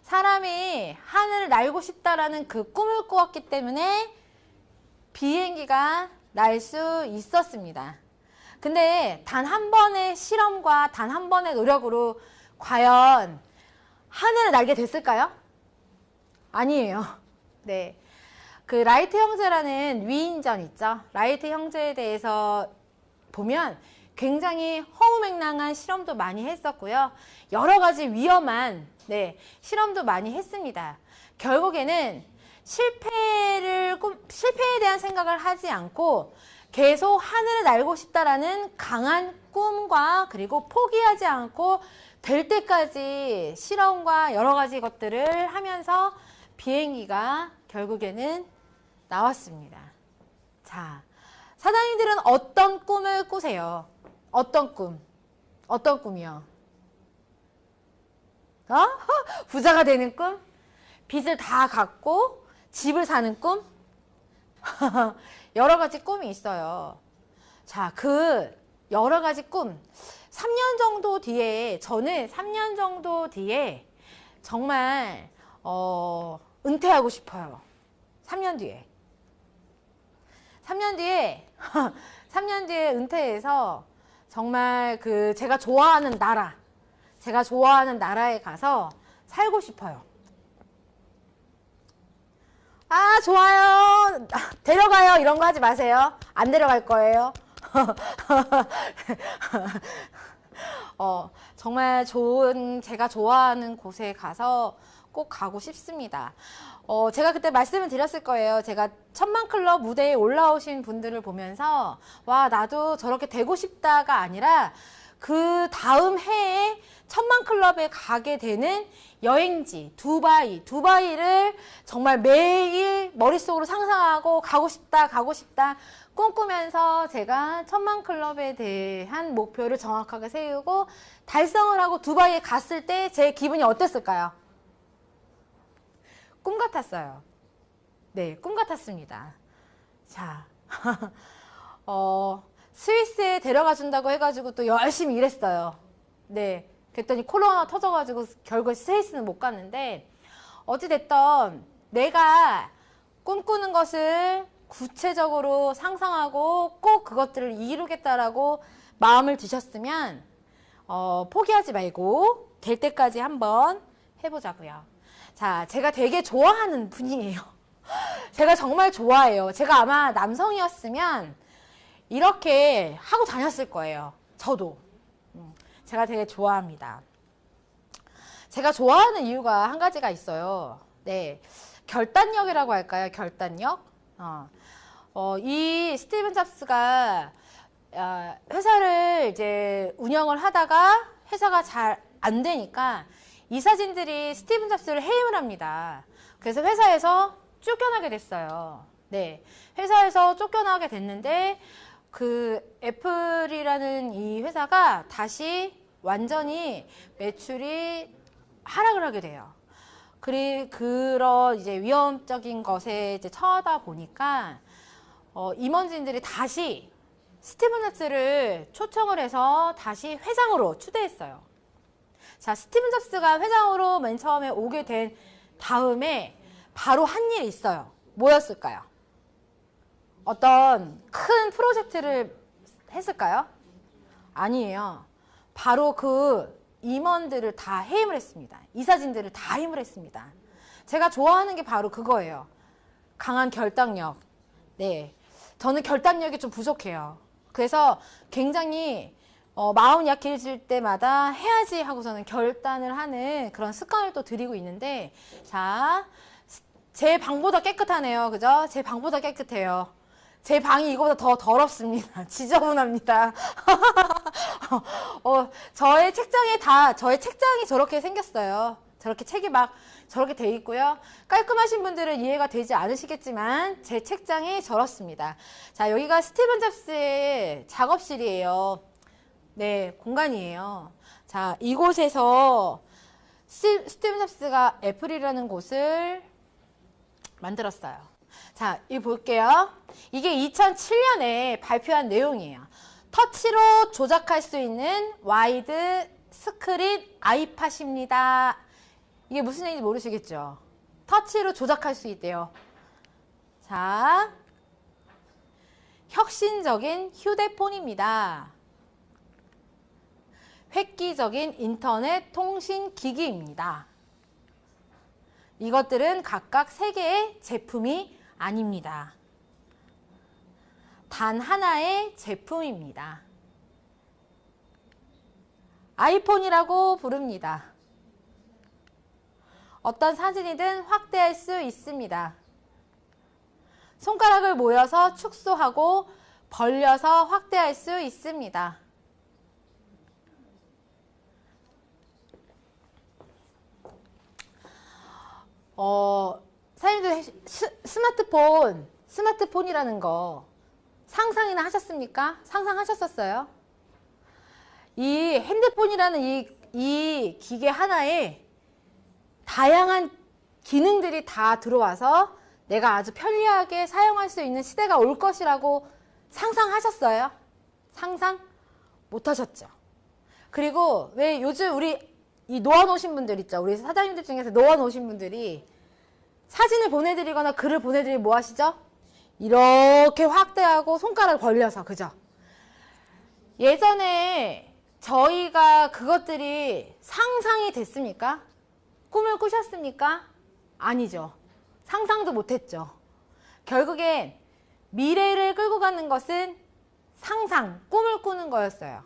사람이 하늘을 날고 싶다라는 그 꿈을 꾸었기 때문에 비행기가 날 수 있었습니다. 근데 단 한 번의 실험과 단 한 번의 노력으로 과연 하늘을 날게 됐을까요? 아니에요. 네. 그 라이트 형제라는 위인전 있죠. 라이트 형제에 대해서 보면 굉장히 허무맹랑한 실험도 많이 했었고요. 여러 가지 위험한 실험도 많이 했습니다. 결국에는 실패에 대한 생각을 하지 않고 계속 하늘을 날고 싶다라는 강한 꿈과 그리고 포기하지 않고 될 때까지 실험과 여러 가지 것들을 하면서 비행기가 결국에는 나왔습니다. 자, 사장님들은 어떤 꿈을 꾸세요? 어떤 꿈? 어떤 꿈이요? 부자가 되는 꿈? 빚을 다 갚고 집을 사는 꿈? 여러 가지 꿈이 있어요. 자, 그 여러 가지 꿈. 3년 정도 뒤에, 저는 3년 정도 뒤에 정말, 은퇴하고 싶어요. 3년 뒤에. 3년 뒤에, 3년 뒤에 은퇴해서 정말 제가 좋아하는 나라에 가서 살고 싶어요. 아, 좋아요. 데려가요. 이런 거 하지 마세요. 안 데려갈 거예요. 정말 좋은, 제가 좋아하는 곳에 가서 꼭 가고 싶습니다. 제가 그때 말씀을 드렸을 거예요. 제가 천만클럽 무대에 올라오신 분들을 보면서 와, 나도 저렇게 되고 싶다가 아니라 그 다음 해에 천만클럽에 가게 되는 여행지 두바이를 정말 매일 머릿속으로 상상하고 가고 싶다 꿈꾸면서 제가 천만클럽에 대한 목표를 정확하게 세우고 달성을 하고 두바이에 갔을 때 제 기분이 어땠을까요? 꿈 같았어요. 네, 꿈 같았습니다. 자, 스위스에 데려가 준다고 해가지고 또 열심히 일했어요. 네, 그랬더니 코로나 터져가지고 결국 스위스는 못 갔는데, 어찌됐든 내가 꿈꾸는 것을 구체적으로 상상하고 꼭 그것들을 이루겠다라고 마음을 드셨으면 포기하지 말고 될 때까지 한번 해보자고요. 자, 제가 되게 좋아하는 분이에요. 제가 정말 좋아해요. 제가 아마 남성이었으면 이렇게 하고 다녔을 거예요. 저도. 제가 되게 좋아합니다. 제가 좋아하는 이유가 한 가지가 있어요. 네, 결단력이라고 할까요? 결단력? 이 스티븐 잡스가 회사를 이제 운영을 하다가 회사가 잘 안 되니까 이 사진들이 스티븐 잡스를 해임을 합니다. 그래서 회사에서 쫓겨나게 됐어요. 네, 회사에서 쫓겨나게 됐는데 그 애플이라는 이 회사가 다시 완전히 매출이 하락을 하게 돼요. 그런 이제 위험적인 것에 이제 처하다 보니까 임원진들이 다시 스티븐 잡스를 초청을 해서 다시 회장으로 추대했어요. 자, 스티븐 잡스가 회장으로 맨 처음에 오게 된 다음에 바로 한 일이 있어요. 뭐였을까요? 어떤 큰 프로젝트를 했을까요? 아니에요. 바로 그 임원들을 다 해임을 했습니다. 이사진들을 다 해임을 했습니다. 제가 좋아하는 게 바로 그거예요. 강한 결단력. 네, 저는 결단력이 좀 부족해요. 그래서 굉장히 마음 약해질 때마다 해야지 하고서는 결단을 하는 그런 습관을 또 들이고 있는데, 자, 제 방보다 깨끗하네요. 그죠? 제 방보다 깨끗해요. 제 방이 이거보다 더 더럽습니다. 지저분합니다. 저의 책장이 저렇게 생겼어요. 저렇게 책이 막 저렇게 돼 있고요. 깔끔하신 분들은 이해가 되지 않으시겠지만 제 책장이 저렇습니다. 자, 여기가 스티븐 잡스의 작업실이에요. 네, 공간이에요. 자, 이곳에서 스티븐 잡스가 애플이라는 곳을 만들었어요. 자, 이거 볼게요. 이게 2007년에 발표한 내용이에요. 터치로 조작할 수 있는 와이드 스크린 아이팟입니다. 이게 무슨 얘기인지 모르시겠죠? 터치로 조작할 수 있대요. 자, 혁신적인 휴대폰입니다. 획기적인 인터넷 통신 기기입니다. 이것들은 각각 3개의 제품이 아닙니다. 단 하나의 제품입니다. 아이폰이라고 부릅니다. 어떤 사진이든 확대할 수 있습니다. 손가락을 모여서 축소하고 벌려서 확대할 수 있습니다. 사장님들 스마트폰이라는 거 상상이나 하셨습니까? 상상하셨었어요? 이 핸드폰이라는 이 기계 하나에 다양한 기능들이 다 들어와서 내가 아주 편리하게 사용할 수 있는 시대가 올 것이라고 상상하셨어요? 상상 못 하셨죠? 그리고 왜 요즘 우리 이 놓아놓으신 분들 있죠? 우리 사장님들 중에서 놓아놓으신 분들이 사진을 보내드리거나 글을 보내드리면 뭐 하시죠? 이렇게 확대하고 손가락을 벌려서, 그죠? 예전에 저희가 그것들이 상상이 됐습니까? 꿈을 꾸셨습니까? 아니죠. 상상도 못했죠. 결국엔 미래를 끌고 가는 것은 상상, 꿈을 꾸는 거였어요.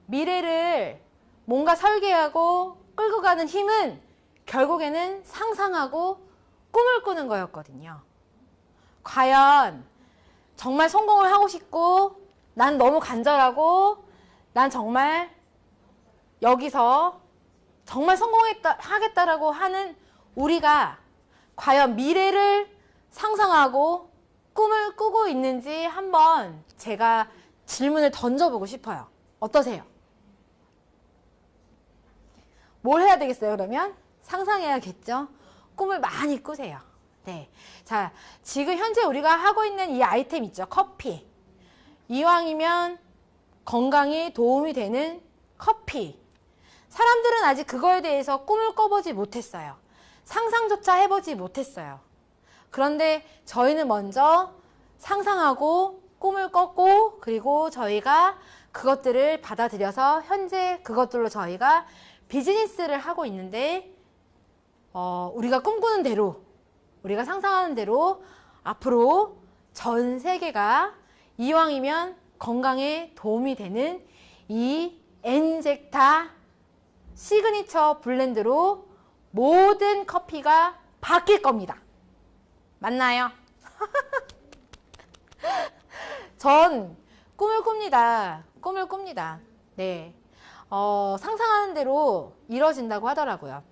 미래를 뭔가 설계하고 끌고 가는 힘은 결국에는 상상하고 꿈을 꾸는 거였거든요. 과연 정말 성공을 하고 싶고 난 너무 간절하고 난 정말 여기서 정말 하겠다라고 하는 우리가 과연 미래를 상상하고 꿈을 꾸고 있는지 한번 제가 질문을 던져보고 싶어요. 어떠세요? 뭘 해야 되겠어요, 그러면? 상상해야겠죠? 꿈을 많이 꾸세요. 네. 자, 지금 현재 우리가 하고 있는 이 아이템 있죠? 커피. 이왕이면 건강에 도움이 되는 커피. 사람들은 아직 그거에 대해서 꿈을 꿔보지 못했어요. 상상조차 해보지 못했어요. 그런데 저희는 먼저 상상하고 꿈을 꿨고 그리고 저희가 그것들을 받아들여서 현재 그것들로 저희가 비즈니스를 하고 있는데 우리가 꿈꾸는 대로 우리가 상상하는 대로 앞으로 전 세계가 이왕이면 건강에 도움이 되는 이 엔젝타 시그니처 블렌드로 모든 커피가 바뀔 겁니다. 맞나요? 전 꿈을 꿉니다. 꿈을 꿉니다. 네. 상상하는 대로 이뤄진다고 하더라고요.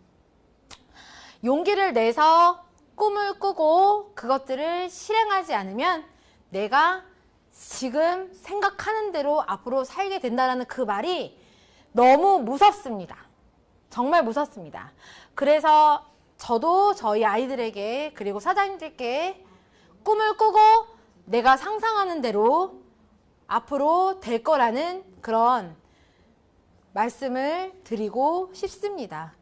용기를 내서 꿈을 꾸고 그것들을 실행하지 않으면 내가 지금 생각하는 대로 앞으로 살게 된다는 그 말이 너무 무섭습니다. 정말 무섭습니다. 그래서 저도 저희 아이들에게 그리고 사장님들께 꿈을 꾸고 내가 상상하는 대로 앞으로 될 거라는 그런 말씀을 드리고 싶습니다.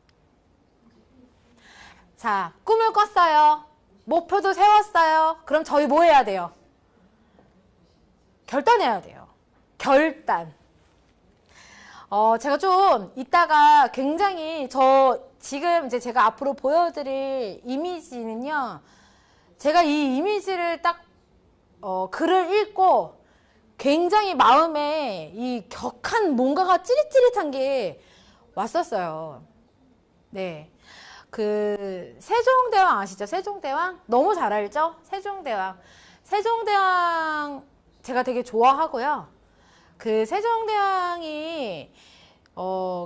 자, 꿈을 꿨어요. 목표도 세웠어요. 그럼 저희 뭐 해야 돼요? 결단해야 돼요. 결단. 제가 좀 이따가 굉장히 지금 이제 제가 앞으로 보여드릴 이미지는요. 제가 이 이미지를 딱 글을 읽고 굉장히 마음에 이 격한 뭔가가 찌릿찌릿한 게 왔었어요. 네. 그 세종대왕 아시죠? 세종대왕? 너무 잘 알죠? 세종대왕. 세종대왕 제가 되게 좋아하고요. 그 세종대왕이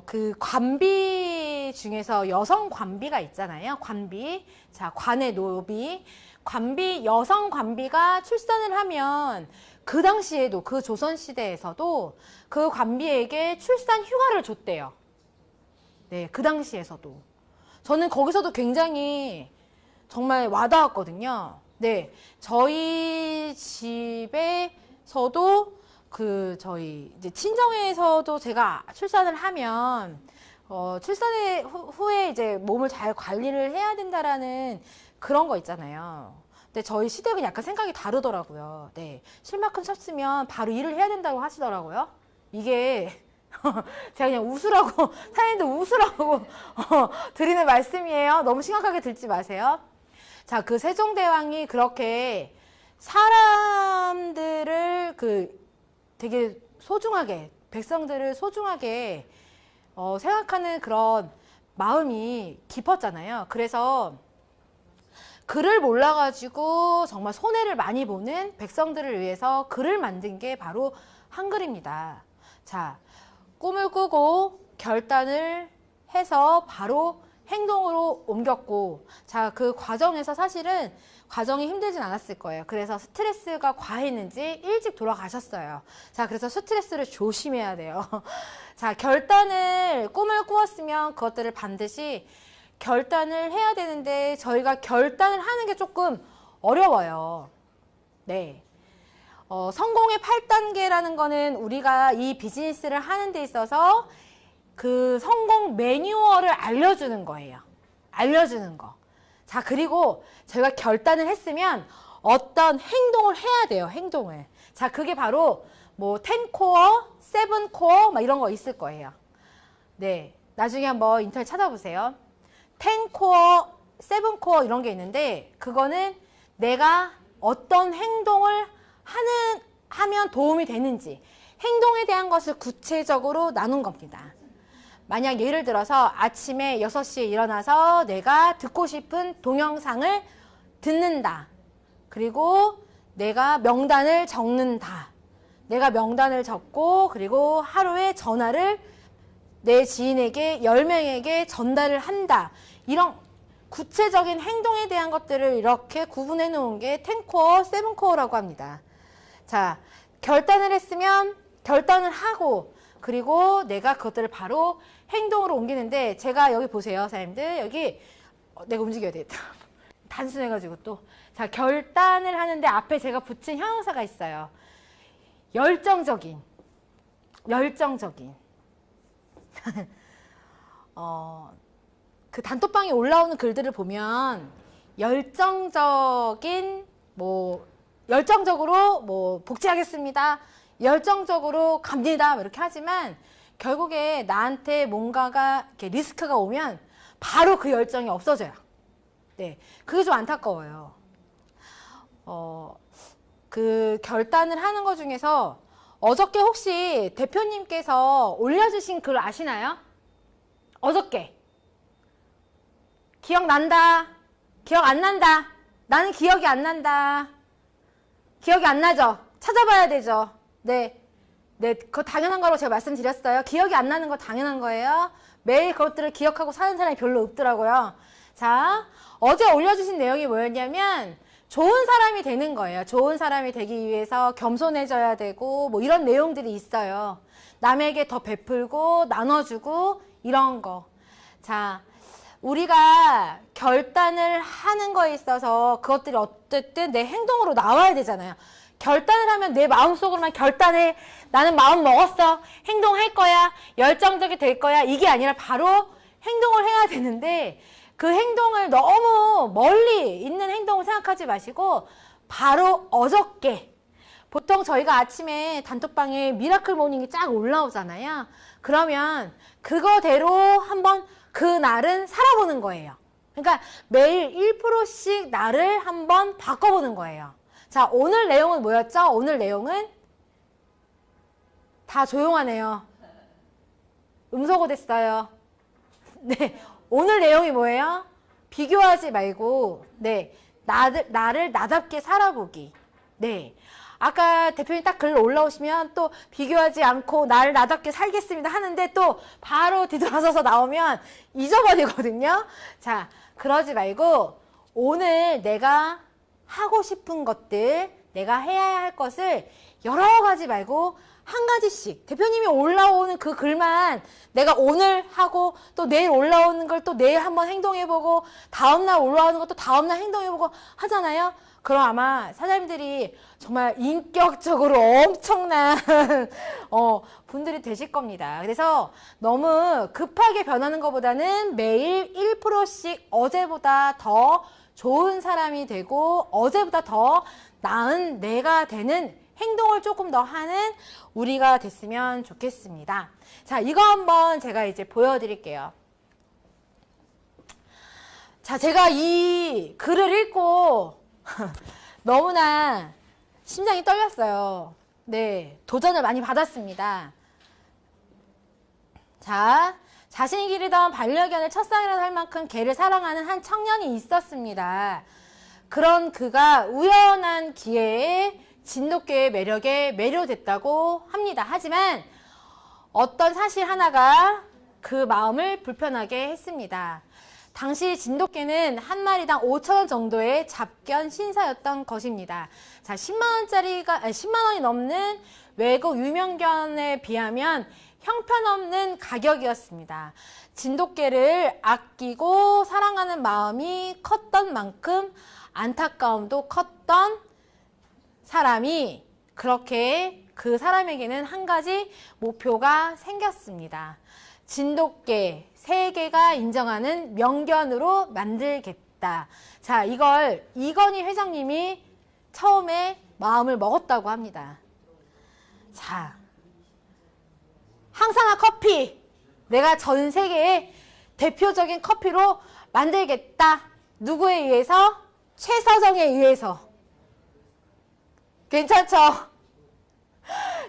그 관비 중에서 여성 관비가 있잖아요. 관비. 자, 관의 노비. 관비, 여성 관비가 출산을 하면 그 당시에도 그 조선시대에서도 그 관비에게 출산 휴가를 줬대요. 네, 그 당시에서도. 저는 거기서도 굉장히 정말 와닿았거든요. 네, 저희 집에서도 저희 이제 친정에서도 제가 출산을 하면 출산 후에 이제 몸을 잘 관리를 해야 된다라는 그런 거 있잖아요. 근데 저희 시댁은 약간 생각이 다르더라고요. 네, 실만큼 쳤으면 바로 일을 해야 된다고 하시더라고요. 이게 제가 그냥 웃으라고 사장님들 웃으라고 드리는 말씀이에요. 너무 심각하게 들지 마세요. 자, 그 세종대왕이 그렇게 사람들을 되게 소중하게 백성들을 소중하게 생각하는 그런 마음이 깊었잖아요. 그래서 글을 몰라가지고 정말 손해를 많이 보는 백성들을 위해서 글을 만든 게 바로 한글입니다. 자, 꿈을 꾸고 결단을 해서 바로 행동으로 옮겼고, 자, 그 과정에서 사실은 과정이 힘들진 않았을 거예요. 그래서 스트레스가 과했는지 일찍 돌아가셨어요. 자, 그래서 스트레스를 조심해야 돼요. 자, 꿈을 꾸었으면 그것들을 반드시 결단을 해야 되는데 저희가 결단을 하는 게 조금 어려워요. 네. 성공의 8단계라는 거는 우리가 이 비즈니스를 하는 데 있어서 그 성공 매뉴얼을 알려주는 거예요. 알려주는 거. 자, 그리고 저희가 결단을 했으면 어떤 행동을 해야 돼요. 행동을. 자, 그게 바로 뭐 10코어, 7코어 막 이런 거 있을 거예요. 네. 나중에 한번 인터넷 찾아보세요. 10코어, 세븐코어 이런 게 있는데 그거는 내가 어떤 행동을 하면 도움이 되는지 행동에 대한 것을 구체적으로 나눈 겁니다. 만약 예를 들어서 아침에 6시에 일어나서 내가 듣고 싶은 동영상을 듣는다. 그리고 내가 명단을 적는다. 내가 명단을 적고 그리고 하루에 전화를 내 지인에게 10명에게 전달을 한다. 이런 구체적인 행동에 대한 것들을 이렇게 구분해 놓은 게 10코어, 7코어라고 합니다. 자, 결단을 했으면 결단을 하고 그리고 내가 그것들을 바로 행동으로 옮기는데 제가 여기 보세요, 사장님들. 여기 내가 움직여야 되겠다. 단순해가지고 또. 자, 결단을 하는데 앞에 제가 붙인 형용사가 있어요. 열정적인. 그 단톡방에 올라오는 글들을 보면 열정적으로 복지하겠습니다. 열정적으로 갑니다. 이렇게 하지만 결국에 나한테 뭔가가 이렇게 리스크가 오면 바로 그 열정이 없어져요. 네, 그게 좀 안타까워요. 그 결단을 하는 것 중에서 어저께 혹시 대표님께서 올려주신 글 아시나요? 어저께. 기억난다. 기억 안 난다. 나는 기억이 안 난다. 기억이 안 나죠? 찾아봐야 되죠. 네. 네, 그거 당연한 거라고 제가 말씀드렸어요. 기억이 안 나는 거 당연한 거예요. 매일 그것들을 기억하고 사는 사람이 별로 없더라고요. 자, 어제 올려주신 내용이 뭐였냐면 좋은 사람이 되는 거예요. 좋은 사람이 되기 위해서 겸손해져야 되고 뭐 이런 내용들이 있어요. 남에게 더 베풀고 나눠주고 이런 거. 자, 우리가 결단을 하는 거에 있어서 그것들이 어쨌든 내 행동으로 나와야 되잖아요. 결단을 하면 내 마음속으로만 결단해. 나는 마음 먹었어. 행동할 거야. 열정적이 될 거야. 이게 아니라 바로 행동을 해야 되는데 그 행동을 너무 멀리 있는 행동을 생각하지 마시고 바로 어저께 보통 저희가 아침에 단톡방에 미라클 모닝이 쫙 올라오잖아요. 그러면 그거대로 한번 그 날은 살아보는 거예요. 그러니까 매일 1%씩 나를 한번 바꿔보는 거예요. 자, 오늘 내용은 뭐였죠? 오늘 내용은 다 조용하네요. 음소거 됐어요. 네, 오늘 내용이 뭐예요? 비교하지 말고 네, 나를 나답게 살아보기. 네, 아까 대표님 딱 글 올라오시면 또 비교하지 않고 나를 나답게 살겠습니다 하는데 또 바로 뒤돌아서서 나오면 잊어버리거든요. 자, 그러지 말고 오늘 내가 하고 싶은 것들, 내가 해야 할 것을 여러 가지 말고 한 가지씩 대표님이 올라오는 그 글만 내가 오늘 하고 또 내일 올라오는 걸 또 내일 한번 행동해보고 다음날 올라오는 것도 다음날 행동해보고 하잖아요. 그럼 아마 사장님들이 정말 인격적으로 엄청난 분들이 되실 겁니다. 그래서 너무 급하게 변하는 것보다는 매일 1%씩 어제보다 더 좋은 사람이 되고 어제보다 더 나은 내가 되는 행동을 조금 더 하는 우리가 됐으면 좋겠습니다. 자, 이거 한번 제가 이제 보여드릴게요. 자, 제가 이 글을 읽고 너무나 심장이 떨렸어요. 네, 도전을 많이 받았습니다. 자, 자신이 기르던 반려견을 첫사랑이라 할 만큼 개를 사랑하는 한 청년이 있었습니다. 그런 그가 우연한 기회에 진돗개의 매력에 매료됐다고 합니다. 하지만 어떤 사실 하나가 그 마음을 불편하게 했습니다. 당시 진돗개는 한 마리당 5,000원 정도의 잡견 신사였던 것입니다. 자, 10만 원이 넘는 외국 유명견에 비하면 형편없는 가격이었습니다. 진돗개를 아끼고 사랑하는 마음이 컸던 만큼 안타까움도 컸던 사람이 그렇게 그 사람에게는 한 가지 목표가 생겼습니다. 진돗개 세계가 인정하는 명견으로 만들겠다. 자, 이걸 이건희 회장님이 처음에 마음을 먹었다고 합니다. 자, 항산화 커피 내가 전 세계의 대표적인 커피로 만들겠다. 누구에 의해서? 최서정에 의해서. 괜찮죠?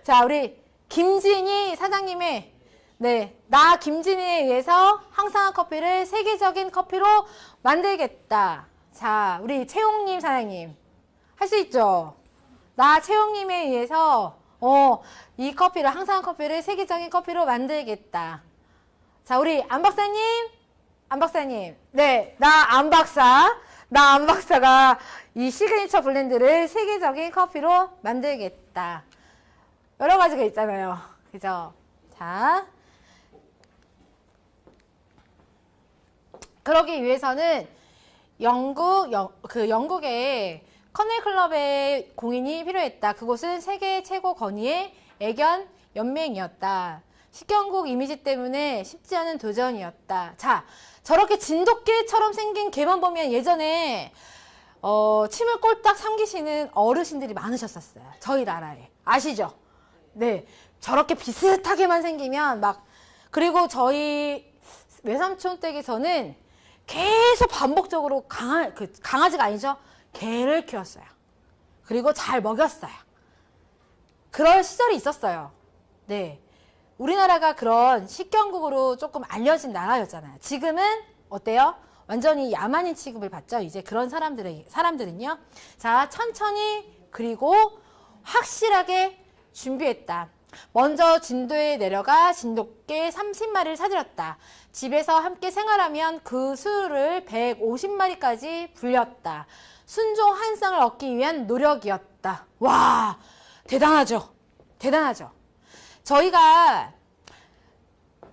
자, 우리 김진희 사장님의 네, 나 김진희에 의해서 항상한 커피를 세계적인 커피로 만들겠다. 자, 우리 채용님 사장님 할 수 있죠? 나 채용님에 의해서 이 커피를 항상한 커피를 세계적인 커피로 만들겠다. 자, 우리 안 박사님. 네, 나 안 박사가 이 시그니처 블렌드를 세계적인 커피로 만들겠다. 여러 가지가 있잖아요. 그죠? 자, 그러기 위해서는 영국의 커넬 클럽의 공인이 필요했다. 그곳은 세계 최고 권위의 애견 연맹이었다. 식경국 이미지 때문에 쉽지 않은 도전이었다. 자, 저렇게 진돗개처럼 생긴 개만 보면 예전에 침을 꼴딱 삼키시는 어르신들이 많으셨었어요. 저희 나라에. 아시죠? 네. 저렇게 비슷하게만 생기면 그리고 저희 외삼촌 댁에서는 계속 반복적으로 강아지가 아니죠. 개를 키웠어요. 그리고 잘 먹였어요. 그럴 시절이 있었어요. 네. 우리나라가 그런 식경국으로 조금 알려진 나라였잖아요. 지금은 어때요? 완전히 야만인 취급을 받죠. 이제 그런 사람들은요. 자, 천천히 그리고 확실하게 준비했다. 먼저 진도에 내려가 진돗개 30마리를 사들였다. 집에서 함께 생활하면 그 수를 150마리까지 불렸다. 순종 한 쌍을 얻기 위한 노력이었다. 와, 대단하죠? 대단하죠? 저희가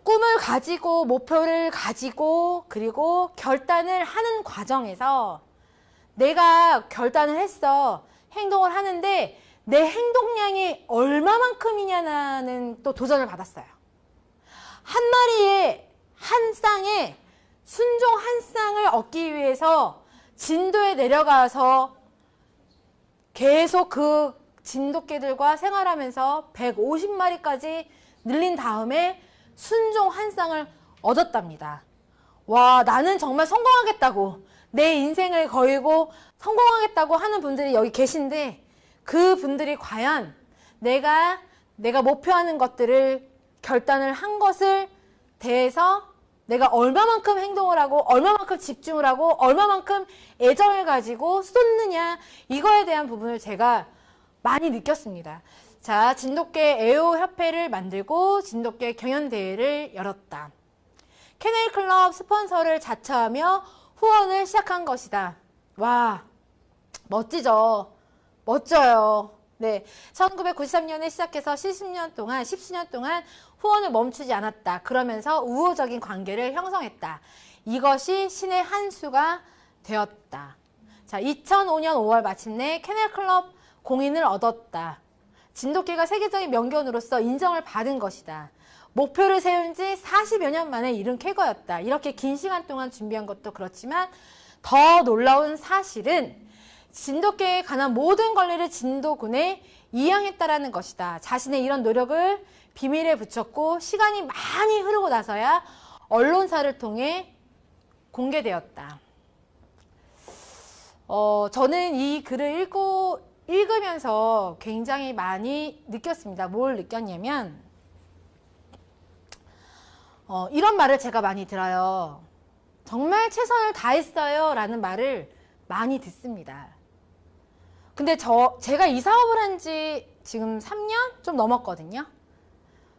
꿈을 가지고 목표를 가지고 그리고 결단을 하는 과정에서 내가 결단을 했어. 행동을 하는데 내 행동량이 얼마만큼이냐는 또 도전을 받았어요. 한 마리의 한 쌍에 순종 한 쌍을 얻기 위해서 진도에 내려가서 계속 그 진돗개들과 생활하면서 150마리까지 늘린 다음에 순종 한 쌍을 얻었답니다. 와, 나는 정말 성공하겠다고 내 인생을 걸고 성공하겠다고 하는 분들이 여기 계신데 그 분들이 과연 내가 목표하는 것들을 결단을 한 것을 대해서 내가 얼마만큼 행동을 하고 얼마만큼 집중을 하고 얼마만큼 애정을 가지고 쏟느냐 이거에 대한 부분을 제가 많이 느꼈습니다. 자, 진돗개 애호협회를 만들고 진돗개 경연대회를 열었다. 케넬클럽 스폰서를 자처하며 후원을 시작한 것이다. 와, 멋지죠? 멋져요. 네, 1993년에 시작해서 10수년 동안 후원을 멈추지 않았다. 그러면서 우호적인 관계를 형성했다. 이것이 신의 한 수가 되었다. 자, 2005년 5월 마침내 케넬클럽 공인을 얻었다. 진돗개가 세계적인 명견으로서 인정을 받은 것이다. 목표를 세운 지 40여 년 만에 이룬 쾌거였다. 이렇게 긴 시간 동안 준비한 것도 그렇지만 더 놀라운 사실은 진돗개에 관한 모든 권리를 진도군에 이양했다라는 것이다. 자신의 이런 노력을 비밀에 붙였고 시간이 많이 흐르고 나서야 언론사를 통해 공개되었다. 저는 이 글을 읽으면서 굉장히 많이 느꼈습니다. 뭘 느꼈냐면 이런 말을 제가 많이 들어요. 정말 최선을 다했어요 라는 말을 많이 듣습니다. 근데 제가 이 사업을 한 지 지금 3년? 좀 넘었거든요.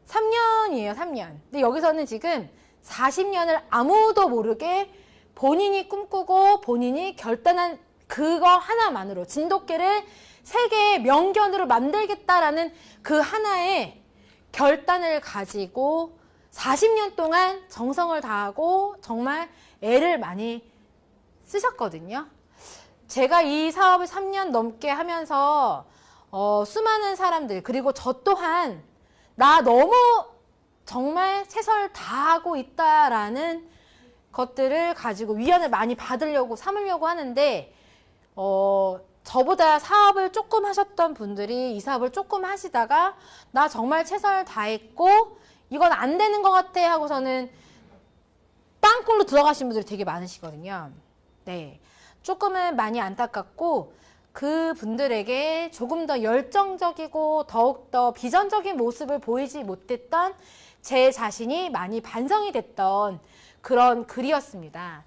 3년이에요, 3년. 근데 여기서는 지금 40년을 아무도 모르게 본인이 꿈꾸고 본인이 결단한 그거 하나만으로 진돗개를 세계의 명견으로 만들겠다라는 그 하나의 결단을 가지고 40년 동안 정성을 다하고 정말 애를 많이 쓰셨거든요. 제가 이 사업을 3년 넘게 하면서 수많은 사람들 그리고 저 또한 나 너무 정말 최선을 다하고 있다라는 것들을 가지고 위안을 많이 받으려고 삼으려고 하는데 저보다 사업을 조금 하셨던 분들이 이 사업을 조금 하시다가 나 정말 최선을 다했고 이건 안 되는 것 같아 하고서는 빵꾸로 들어가신 분들이 되게 많으시거든요. 네. 조금은 많이 안타깝고 그 분들에게 조금 더 열정적이고 더욱더 비전적인 모습을 보이지 못했던 제 자신이 많이 반성이 됐던 그런 글이었습니다.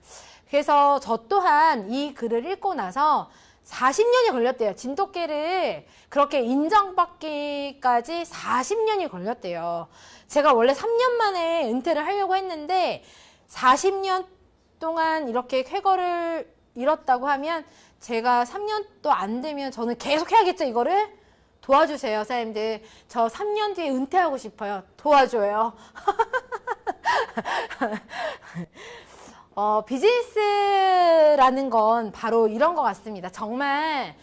그래서 저 또한 이 글을 읽고 나서 40년이 걸렸대요. 진돗개를 그렇게 인정받기까지 40년이 걸렸대요. 제가 원래 3년 만에 은퇴를 하려고 했는데 40년 동안 이렇게 쾌거를 잃었다고 하면 제가 3년도 안 되면 저는 계속 해야겠죠, 이거를? 도와주세요, 사장님들. 저 3년 뒤에 은퇴하고 싶어요. 도와줘요. 비즈니스라는 건 바로 이런 것 같습니다. 정말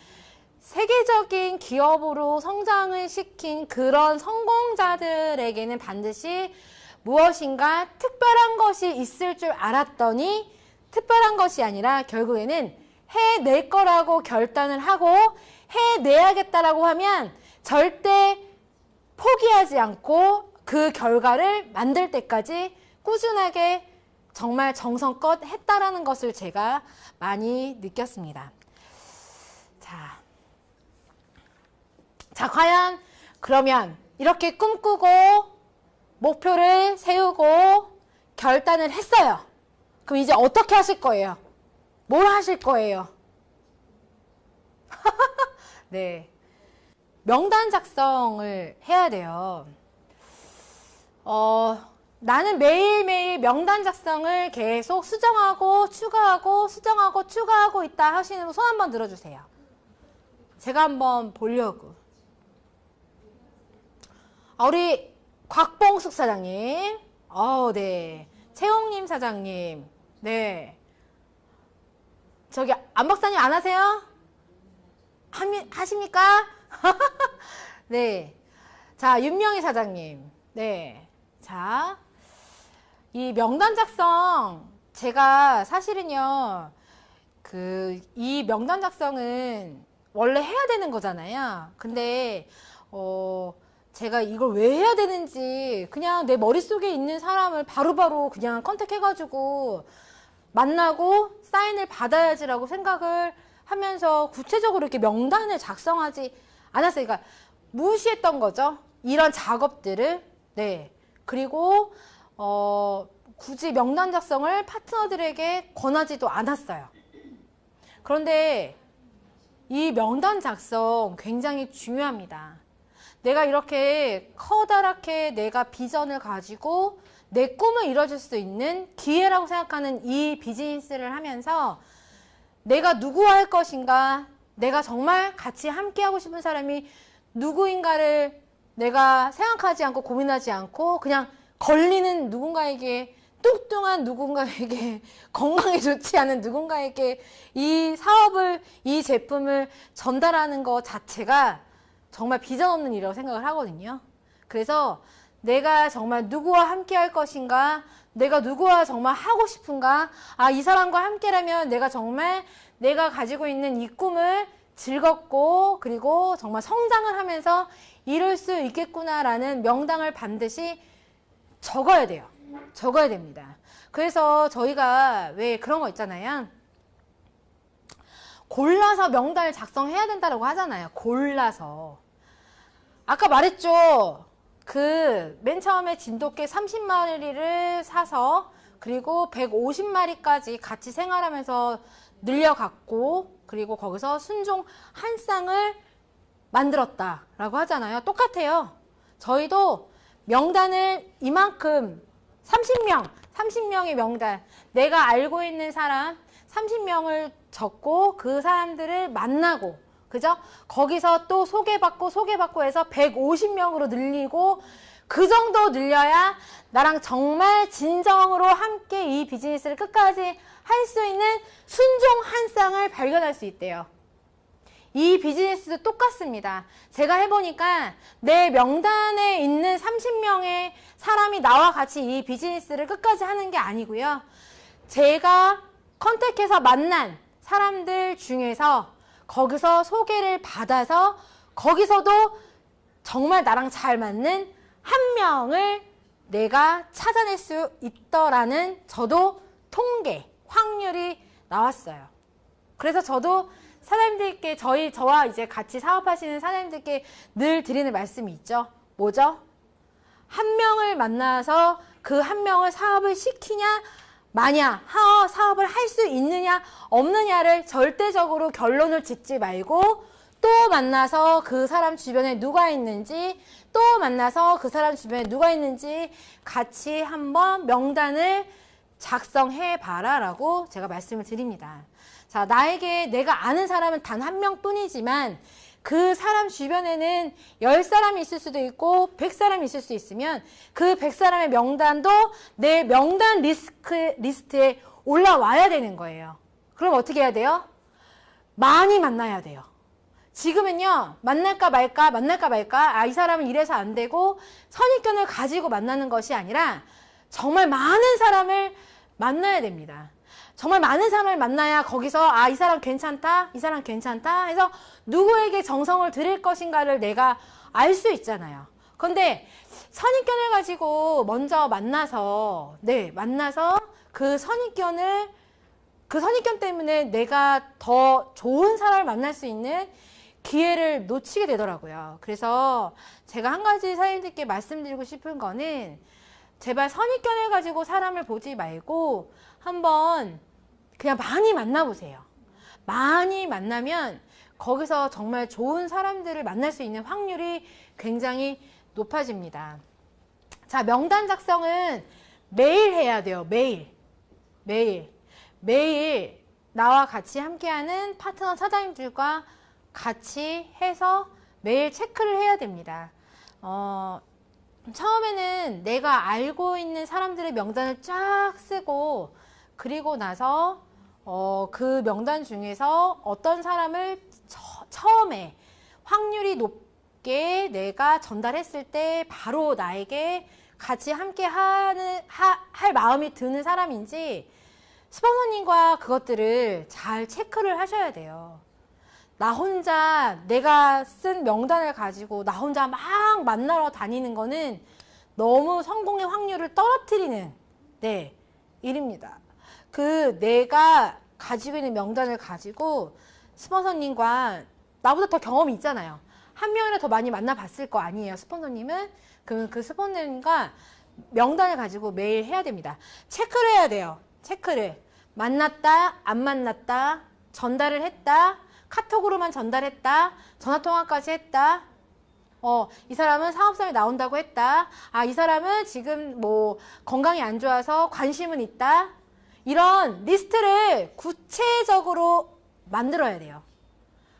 세계적인 기업으로 성장을 시킨 그런 성공자들에게는 반드시 무엇인가 특별한 것이 있을 줄 알았더니 특별한 것이 아니라 결국에는 해낼 거라고 결단을 하고 해내야겠다라고 하면 절대 포기하지 않고 그 결과를 만들 때까지 꾸준하게 정말 정성껏 했다라는 것을 제가 많이 느꼈습니다. 자, 과연 그러면 이렇게 꿈꾸고 목표를 세우고 결단을 했어요. 그럼 이제 어떻게 하실 거예요? 뭘 하실 거예요? 네. 명단 작성을 해야 돼요. 나는 매일매일 명단 작성을 계속 수정하고 추가하고 수정하고 추가하고 있다 하시는 분 손 한번 들어주세요. 제가 한번 보려고. 우리 곽봉숙 사장님, 네. 채용님 사장님, 네. 저기 안 박사님 안 하세요? 하십니까? 네. 자, 윤명희 사장님, 네. 자, 이 명단 작성 제가 사실은요 이 명단 작성은 원래 해야 되는 거잖아요. 근데 제가 이걸 왜 해야 되는지 그냥 내 머릿속에 있는 사람을 바로바로 그냥 컨택해가지고 만나고 사인을 받아야지라고 생각을 하면서 구체적으로 이렇게 명단을 작성하지 않았어요. 그러니까 무시했던 거죠. 이런 작업들을. 네. 그리고 굳이 명단 작성을 파트너들에게 권하지도 않았어요. 그런데 이 명단 작성 굉장히 중요합니다. 내가 이렇게 커다랗게 내가 비전을 가지고 내 꿈을 이뤄줄 수 있는 기회라고 생각하는 이 비즈니스를 하면서 내가 누구와 할 것인가, 내가 정말 같이 함께하고 싶은 사람이 누구인가를 내가 생각하지 않고 고민하지 않고 그냥 걸리는 누군가에게, 뚱뚱한 누군가에게, 건강에 좋지 않은 누군가에게 이 사업을, 이 제품을 전달하는 것 자체가 정말 비전 없는 일이라고 생각을 하거든요. 그래서 내가 정말 누구와 함께 할 것인가, 내가 누구와 정말 하고 싶은가, 이 사람과 함께라면 내가 정말 내가 가지고 있는 이 꿈을 즐겁고 그리고 정말 성장을 하면서 이룰 수 있겠구나라는 명단을 반드시 적어야 돼요. 적어야 됩니다. 그래서 저희가 왜 그런 거 있잖아요. 골라서 명단을 작성해야 된다고 하잖아요. 골라서. 아까 말했죠. 맨 처음에 진돗개 30마리를 사서 그리고 150마리까지 같이 생활하면서 늘려갔고 그리고 거기서 순종 한 쌍을 만들었다라고 하잖아요. 똑같아요. 저희도 명단을 이만큼 30명의 명단, 내가 알고 있는 사람 30명을 적고 그 사람들을 만나고, 그죠? 거기서 또 소개받고 해서 150명으로 늘리고, 그 정도 늘려야 나랑 정말 진정으로 함께 이 비즈니스를 끝까지 할 수 있는 순종 한 쌍을 발견할 수 있대요. 이 비즈니스도 똑같습니다. 제가 해보니까 내 명단에 있는 30명의 사람이 나와 같이 이 비즈니스를 끝까지 하는 게 아니고요. 제가 컨택해서 만난 사람들 중에서 거기서 소개를 받아서 거기서도 정말 나랑 잘 맞는 한 명을 내가 찾아낼 수 있더라는 저도 통계, 확률이 나왔어요. 그래서 저도 사장님들께 저와 이제 같이 사업하시는 사장님들께 늘 드리는 말씀이 있죠. 뭐죠? 한 명을 만나서 그 한 명을 사업을 시키냐 마냐, 사업을 할 수 있느냐 없느냐를 절대적으로 결론을 짓지 말고 또 만나서 그 사람 주변에 누가 있는지 또 만나서 그 사람 주변에 누가 있는지 같이 한번 명단을 작성해 봐라 라고 제가 말씀을 드립니다. 자, 나에게 내가 아는 사람은 단 한 명뿐이지만 그 사람 주변에는 10사람이 있을 수도 있고 100사람이 있을 수 있으면 그 100사람의 명단도 내 명단 리스트에 올라와야 되는 거예요. 그럼 어떻게 해야 돼요? 많이 만나야 돼요. 지금은요, 만날까 말까, 이 사람은 이래서 안 되고 선입견을 가지고 만나는 것이 아니라 정말 많은 사람을 만나야 됩니다. 정말 많은 사람을 만나야 거기서 이 사람 괜찮다, 이 사람 괜찮다 해서 누구에게 정성을 들일 것인가를 내가 알 수 있잖아요. 그런데 선입견을 가지고 먼저 만나서 그 선입견 때문에 내가 더 좋은 사람을 만날 수 있는 기회를 놓치게 되더라고요. 그래서 제가 한 가지 사장님들께 말씀드리고 싶은 거는 제발 선입견을 가지고 사람을 보지 말고 한번 그냥 많이 만나보세요. 많이 만나면 거기서 정말 좋은 사람들을 만날 수 있는 확률이 굉장히 높아집니다. 자, 명단 작성은 매일 해야 돼요. 매일 나와 같이 함께하는 파트너 사장님들과 같이 해서 매일 체크를 해야 됩니다. 처음에는 내가 알고 있는 사람들의 명단을 쫙 쓰고 그리고 나서 그 명단 중에서 어떤 사람을 처음에 확률이 높게 내가 전달했을 때 바로 나에게 같이 함께 할 마음이 드는 사람인지 스폰서님과 그것들을 잘 체크를 하셔야 돼요. 나 혼자 내가 쓴 명단을 가지고 나 혼자 막 만나러 다니는 거는 너무 성공의 확률을 떨어뜨리는 일입니다. 내가 가지고 있는 명단을 가지고 스폰서님과 나보다 더 경험이 있잖아요. 한 명이라도 더 많이 만나봤을 거 아니에요, 스폰서님은? 그러면 그 스폰서님과 명단을 가지고 매일 해야 됩니다. 체크를 해야 돼요. 체크를. 만났다, 안 만났다, 전달을 했다, 카톡으로만 전달했다, 전화통화까지 했다, 이 사람은 사업성에 나온다고 했다, 이 사람은 지금 뭐 건강이 안 좋아서 관심은 있다, 이런 리스트를 구체적으로 만들어야 돼요.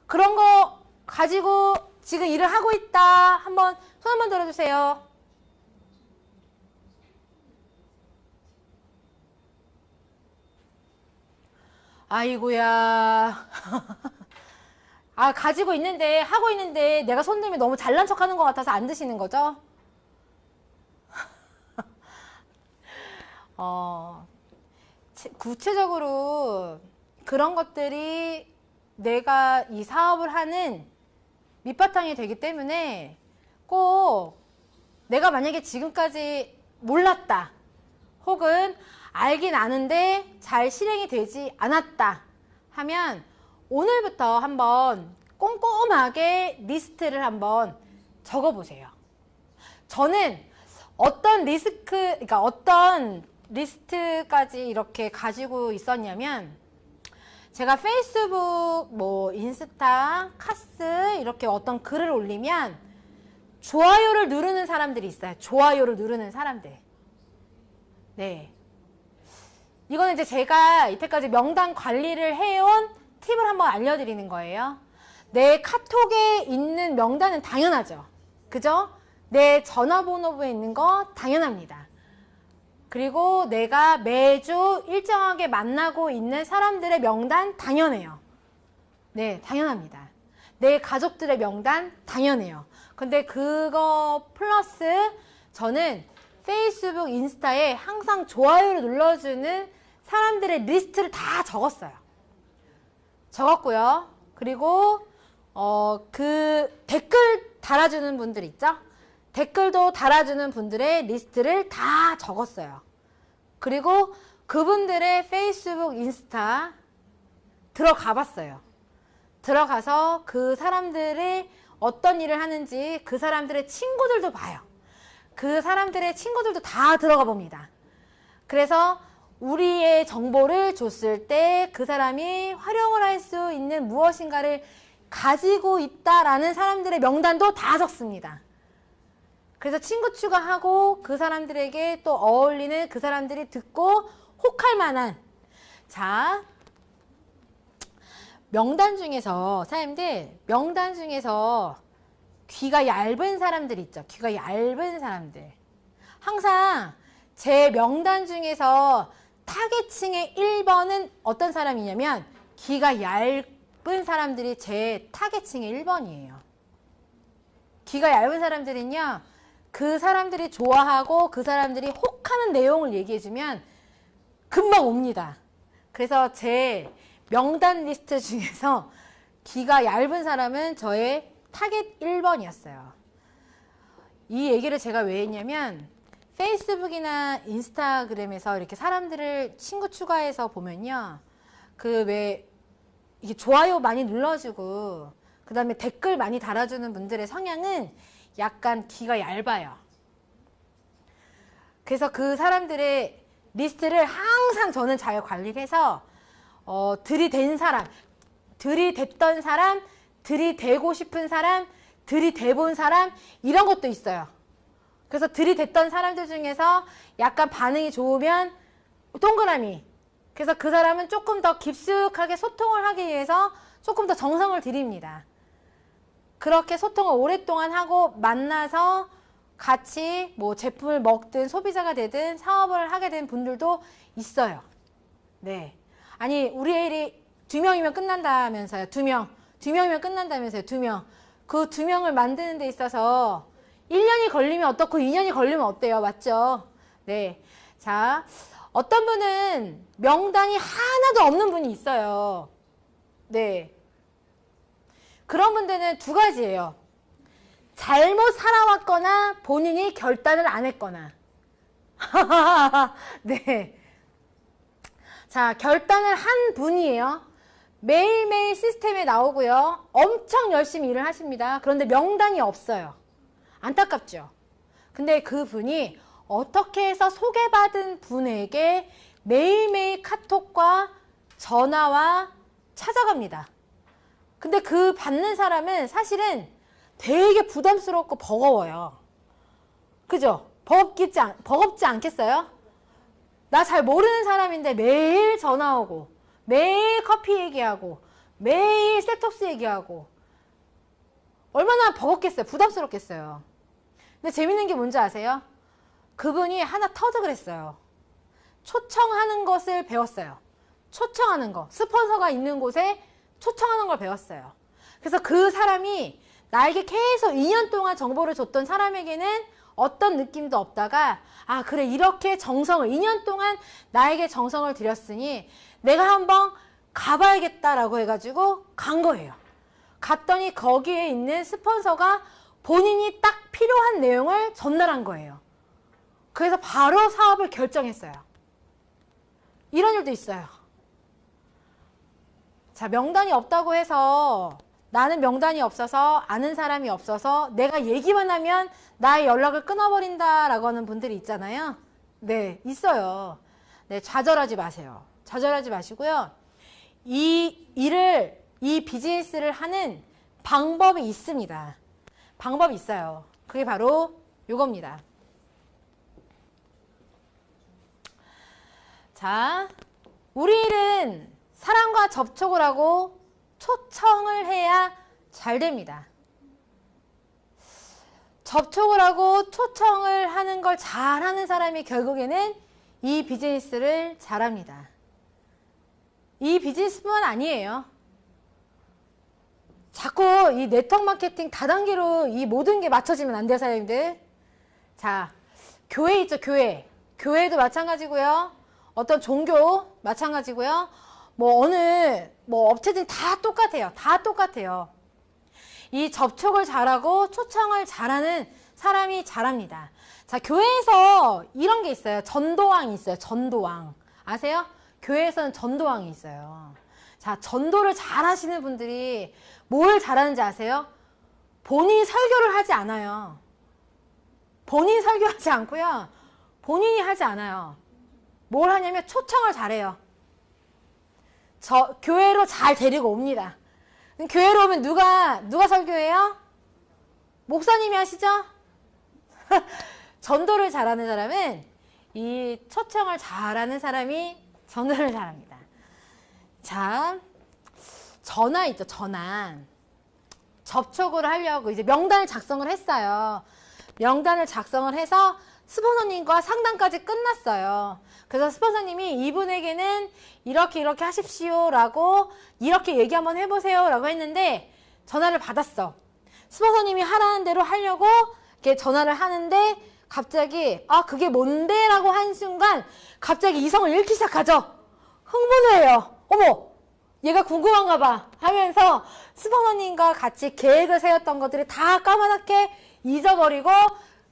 그런 거 가지고 지금 일을 하고 있다. 한번 손 한번 들어주세요. 아이고야. 가지고 있는데, 하고 있는데 내가 손 들면 너무 잘난 척 하는 것 같아서 안 드시는 거죠? 구체적으로 그런 것들이 내가 이 사업을 하는 밑바탕이 되기 때문에 꼭 내가 만약에 지금까지 몰랐다 혹은 알긴 아는데 잘 실행이 되지 않았다 하면 오늘부터 한번 꼼꼼하게 리스트를 한번 적어보세요. 저는 어떤 리스트까지 이렇게 가지고 있었냐면 제가 페이스북, 인스타, 카스 이렇게 어떤 글을 올리면 좋아요를 누르는 사람들이 있어요. 좋아요를 누르는 사람들. 이거는 이제 제가 이때까지 명단 관리를 해온 팁을 한번 알려드리는 거예요. 내 카톡에 있는 명단은 당연하죠. 그죠? 내 전화번호부에 있는 거 당연합니다. 그리고 내가 매주 일정하게 만나고 있는 사람들의 명단 당연해요. 당연합니다. 내 가족들의 명단 당연해요. 근데 그거 플러스 저는 페이스북, 인스타에 항상 좋아요를 눌러주는 사람들의 리스트를 다 적었고요. 그리고 그 댓글 달아주는 분들 있죠? 댓글도 달아주는 분들의 리스트를 다 적었어요. 그리고 그분들의 페이스북, 인스타 들어가 봤어요. 들어가서 그 사람들의 어떤 일을 하는지 그 사람들의 친구들도 봐요. 그 사람들의 친구들도 다 들어가 봅니다. 그래서 우리의 정보를 줬을 때 그 사람이 활용을 할 수 있는 무엇인가를 가지고 있다라는 사람들의 명단도 다 적습니다. 그래서 친구 추가하고 그 사람들에게 또 어울리는 그 사람들이 듣고 혹할 만한, 자, 명단 중에서 사장님들, 명단 중에서 귀가 얇은 사람들 있죠. 귀가 얇은 사람들. 항상 제 명단 중에서 타겟층의 1번은 어떤 사람이냐면 귀가 얇은 사람들이 제 타겟층의 1번이에요. 귀가 얇은 사람들은요, 그 사람들이 좋아하고 그 사람들이 혹하는 내용을 얘기해주면 금방 옵니다. 그래서 제 명단 리스트 중에서 귀가 얇은 사람은 저의 타겟 1번이었어요. 이 얘기를 제가 왜 했냐면 페이스북이나 인스타그램에서 이렇게 사람들을 친구 추가해서 보면요, 그 왜 이게 좋아요 많이 눌러주고 그 다음에 댓글 많이 달아주는 분들의 성향은 약간 귀가 얇아요. 그래서 그 사람들의 리스트를 항상 저는 잘 관리를 해서 들이댄 사람, 들이댔던 사람, 들이대고 싶은 사람, 들이대본 사람, 이런 것도 있어요. 그래서 들이댔던 사람들 중에서 약간 반응이 좋으면 동그라미. 그래서 그 사람은 조금 더 깊숙하게 소통을 하기 위해서 조금 더 정성을 들입니다. 그렇게 소통을 오랫동안 하고 만나서 같이 뭐 제품을 먹든 소비자가 되든 사업을 하게 된 분들도 있어요. 네. 아니, 우리 애들이 2명이면 끝난다면서요. 2명이면 끝난다면서요. 2명. 그 2명을 만드는 데 있어서 1년이 걸리면 어떻고 2년이 걸리면 어때요? 맞죠? 네. 자, 어떤 분은 명단이 하나도 없는 분이 있어요. 네. 그런 분들은 두 가지예요. 잘못 살아왔거나 본인이 결단을 안 했거나. 네. 자, 결단을 한 분이에요. 매일매일 시스템에 나오고요. 엄청 열심히 일을 하십니다. 그런데 명단이 없어요. 안타깝죠? 근데 그 분이 어떻게 해서 소개받은 분에게 매일매일 카톡과 전화와 찾아갑니다. 근데 그 받는 사람은 사실은 되게 부담스럽고 버거워요. 그죠? 버겁지 않겠어요? 나 잘 모르는 사람인데 매일 전화 오고 매일 커피 얘기하고 매일 셀톡스 얘기하고 얼마나 버겁겠어요? 부담스럽겠어요. 근데 재밌는 게 뭔지 아세요? 그분이 하나 터득을 했어요. 초청하는 것을 배웠어요. 초청하는 거. 스폰서가 있는 곳에 초청하는 걸 배웠어요. 그래서 그 사람이 나에게 계속 2년 동안 정보를 줬던 사람에게는 어떤 느낌도 없다가, 아, 그래, 이렇게 정성을 2년 동안 나에게 정성을 들였으니 내가 한번 가봐야겠다라고 해가지고 간 거예요. 갔더니 거기에 있는 스폰서가 본인이 딱 필요한 내용을 전달한 거예요. 그래서 바로 사업을 결정했어요. 이런 일도 있어요. 자, 명단이 없다고 해서 나는 명단이 없어서 아는 사람이 없어서 내가 얘기만 하면 나의 연락을 끊어버린다라고 하는 분들이 있잖아요. 네, 있어요. 네, 좌절하지 마세요. 좌절하지 마시고요. 이 비즈니스를 하는 방법이 있습니다. 방법이 있어요. 그게 바로 이겁니다. 자, 우리 일은 사람과 접촉을 하고 초청을 해야 잘 됩니다. 접촉을 하고 초청을 하는 걸 잘하는 사람이 결국에는 이 비즈니스를 잘합니다. 이 비즈니스뿐만 아니에요. 자꾸 이 네트워크 마케팅 다단계로 이 모든 게 맞춰지면 안 돼요, 사장님들. 자, 교회 있죠, 교회. 교회도 마찬가지고요. 어떤 종교 마찬가지고요. 뭐 업체들 다 똑같아요. 다 똑같아요. 이 접촉을 잘하고 초청을 잘하는 사람이 잘합니다. 자, 교회에서 이런 게 있어요. 전도왕이 있어요. 전도왕. 아세요? 교회에서는 전도왕이 있어요. 자, 전도를 잘 하시는 분들이 뭘 잘하는지 아세요? 본인이 설교를 하지 않아요. 본인이 설교하지 않고요. 본인이 하지 않아요. 뭘 하냐면 초청을 잘해요. 교회로 잘 데리고 옵니다. 교회로 오면 누가 설교해요? 목사님이 하시죠? 전도를 잘하는 사람은 이 초청을 잘하는 사람이 전도를 잘합니다. 자, 전화 있죠, 전화. 접촉을 하려고 이제 명단을 작성을 했어요. 명단을 작성을 해서 스폰서님과 상담까지 끝났어요. 그래서 스폰서님이 이분에게는 이렇게 하십시오 라고 이렇게 얘기 한번 해보세요 라고 했는데 전화를 받았어. 스폰서님이 하라는 대로 하려고 이렇게 전화를 하는데 갑자기 그게 뭔데? 라고 한 순간 갑자기 이성을 잃기 시작하죠. 흥분해요. 어머, 얘가 궁금한가 봐 하면서 스폰서님과 같이 계획을 세웠던 것들이 다 까맣게 잊어버리고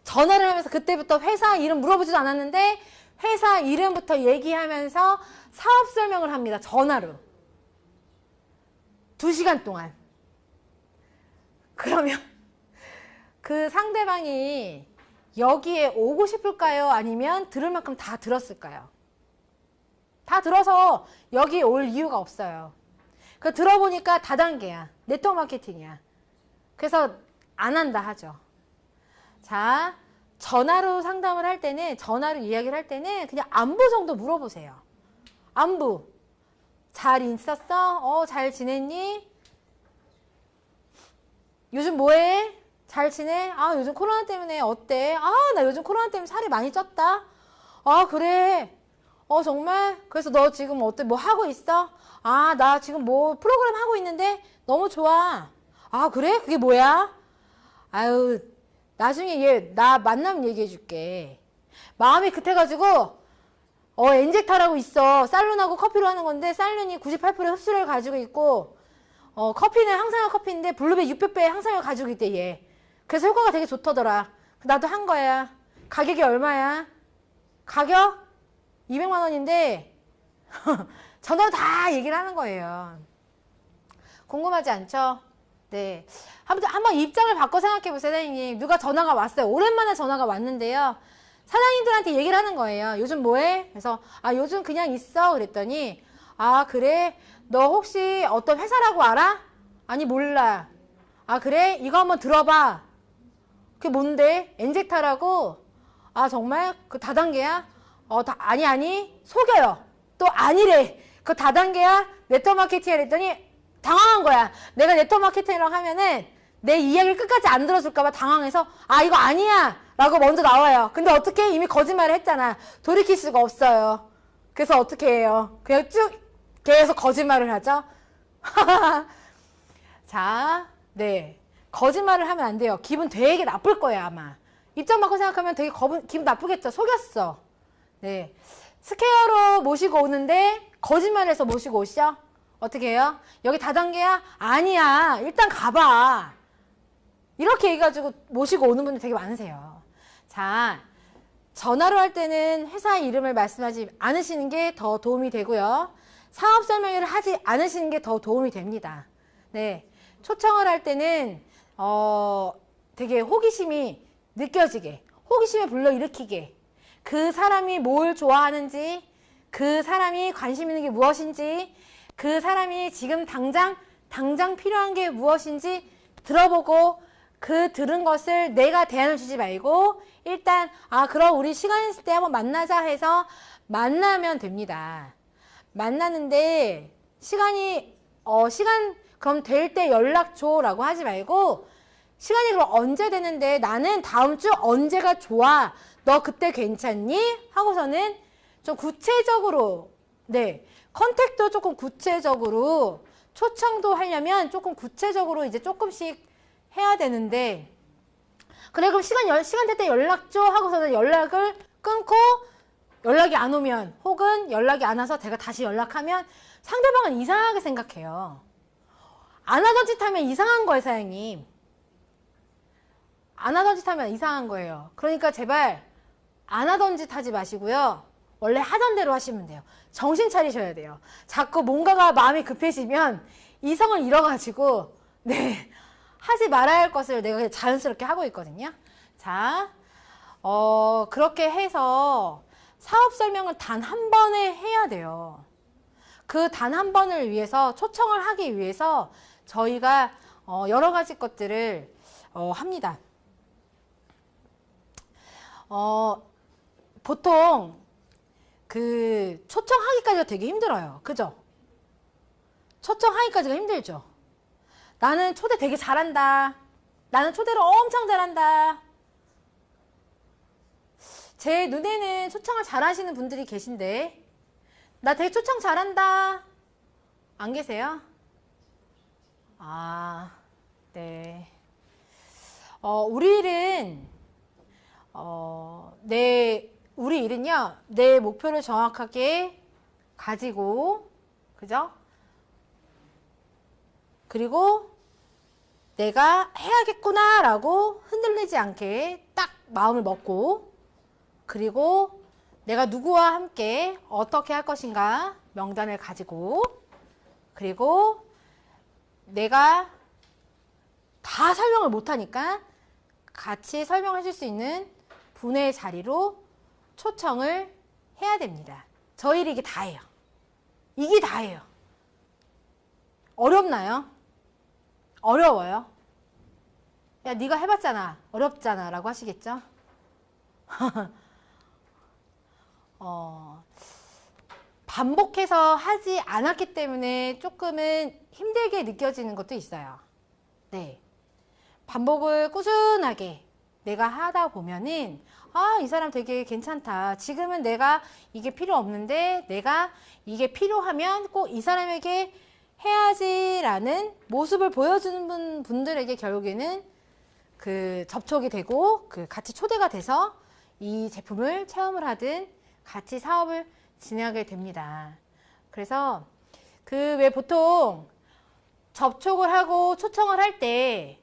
전화를 하면서 그때부터 회사 이름 물어보지도 않았는데 회사 이름부터 얘기하면서 사업 설명을 합니다. 전화로. 2시간 동안. 그러면 그 상대방이 여기에 오고 싶을까요? 아니면 들을 만큼 다 들었을까요? 다 들어서 여기 올 이유가 없어요. 그 들어보니까 다단계야. 네트워크 마케팅이야. 그래서 안 한다 하죠. 자, 전화로 상담을 할 때는, 전화로 이야기를 할 때는 그냥 안부 정도 물어보세요. 안부. 잘 있었어? 잘 지냈니? 요즘 뭐해? 잘 지내? 요즘 코로나 때문에 어때? 나 요즘 코로나 때문에 살이 많이 쪘다. 그래. 정말? 그래서 너 지금 어때? 뭐 하고 있어? 나 지금 뭐 프로그램 하고 있는데 너무 좋아. 그래? 그게 뭐야? 나중에 나 만나면 얘기해 줄게. 마음이 급해가지고, 엔젝타라고 있어. 살룬하고 커피로 하는 건데, 살룬이 98% 흡수를 가지고 있고, 커피는 항상화 커피인데, 블루베리 600배의 항상을 가지고 있대, 얘. 그래서 효과가 되게 좋더더라. 나도 한 거야. 가격이 얼마야? 가격? 200만 원인데, 전화로 다 얘기를 하는 거예요. 궁금하지 않죠? 네. 한번 입장을 바꿔 생각해 보세요, 사장님. 누가 전화가 왔어요. 오랜만에 전화가 왔는데요. 사장님들한테 얘기를 하는 거예요. 요즘 뭐해? 그래서, 요즘 그냥 있어. 그랬더니, 그래? 너 혹시 어떤 회사라고 알아? 아니, 몰라. 그래? 이거 한번 들어봐. 그게 뭔데? 엔젝타라고? 정말? 그 다단계야? 아니. 속여요. 또 아니래. 그 다단계야? 네트워크 마케팅이야. 그랬더니, 당황한 거야. 내가 네트워크 마케팅이라고 하면은 내 이야기를 끝까지 안 들어줄까봐 당황해서 이거 아니야 라고 먼저 나와요. 근데 어떻게 이미 거짓말을 했잖아. 돌이킬 수가 없어요. 그래서 어떻게 해요? 그냥 쭉 계속 거짓말을 하죠. 자, 네. 거짓말을 하면 안 돼요. 기분 되게 나쁠 거예요, 아마. 입장 바꿔 생각하면 되게 기분 나쁘겠죠. 속였어. 네. 스퀘어로 모시고 오는데 거짓말해서 모시고 오시죠. 어떻게 해요? 여기 다단계야? 아니야. 일단 가봐. 이렇게 해가지고 모시고 오는 분들 되게 많으세요. 자, 전화로 할 때는 회사 이름을 말씀하지 않으시는 게 더 도움이 되고요. 사업 설명회를 하지 않으시는 게 더 도움이 됩니다. 네. 초청을 할 때는, 되게 호기심이 느껴지게, 호기심을 불러일으키게, 그 사람이 뭘 좋아하는지, 그 사람이 관심 있는 게 무엇인지, 그 사람이 지금 당장 필요한 게 무엇인지 들어보고 그 들은 것을 내가 대안을 주지 말고 일단 그럼 우리 시간 있을 때 한번 만나자 해서 만나면 됩니다. 만나는데 시간 그럼 될 때 연락 줘라고 하지 말고 시간이 그럼 언제 되는데 나는 다음 주 언제가 좋아? 너 그때 괜찮니? 하고서는 좀 구체적으로 네. 컨택도 조금 구체적으로 초청도 하려면 조금 구체적으로 이제 조금씩 해야 되는데 그래 그럼 시간 될 때 연락 줘 하고서는 연락을 끊고 연락이 안 오면 혹은 연락이 안 와서 제가 다시 연락하면 상대방은 이상하게 생각해요. 안 하던 짓 하면 이상한 거예요, 사장님. 안 하던 짓 하면 이상한 거예요. 그러니까 제발 안 하던 짓 하지 마시고요. 원래 하던 대로 하시면 돼요. 정신 차리셔야 돼요. 자꾸 뭔가가 마음이 급해지면 이성을 잃어가지고 네 하지 말아야 할 것을 내가 자연스럽게 하고 있거든요. 자, 그렇게 해서 사업 설명을 단 한 번에 해야 돼요. 그 단 한 번을 위해서 초청을 하기 위해서 저희가 여러 가지 것들을 합니다. 보통 그 초청하기까지가 되게 힘들어요. 그죠? 초청하기까지가 힘들죠. 나는 초대 되게 잘한다. 나는 초대를 엄청 잘한다. 제 눈에는 초청을 잘하시는 분들이 계신데 나 되게 초청 잘한다. 안 계세요? 아, 네. 우리 일은 우리 일은요, 내 목표를 정확하게 가지고, 그죠? 그리고 내가 해야겠구나 라고 흔들리지 않게 딱 마음을 먹고, 그리고 내가 누구와 함께 어떻게 할 것인가 명단을 가지고, 그리고 내가 다 설명을 못하니까 같이 설명해 줄 수 있는 분의 자리로 초청을 해야 됩니다. 저희는 이게 다예요. 이게 다예요. 어렵나요? 어려워요? 야, 네가 해봤잖아. 어렵잖아. 라고 하시겠죠? 반복해서 하지 않았기 때문에 조금은 힘들게 느껴지는 것도 있어요. 네. 반복을 꾸준하게 내가 하다 보면은 아, 이 사람 되게 괜찮다. 지금은 내가 이게 필요 없는데 내가 이게 필요하면 꼭 이 사람에게 해야지라는 모습을 보여주는 분들에게 결국에는 그 접촉이 되고 그 같이 초대가 돼서 이 제품을 체험을 하든 같이 사업을 진행하게 됩니다. 그래서 그 왜 보통 접촉을 하고 초청을 할 때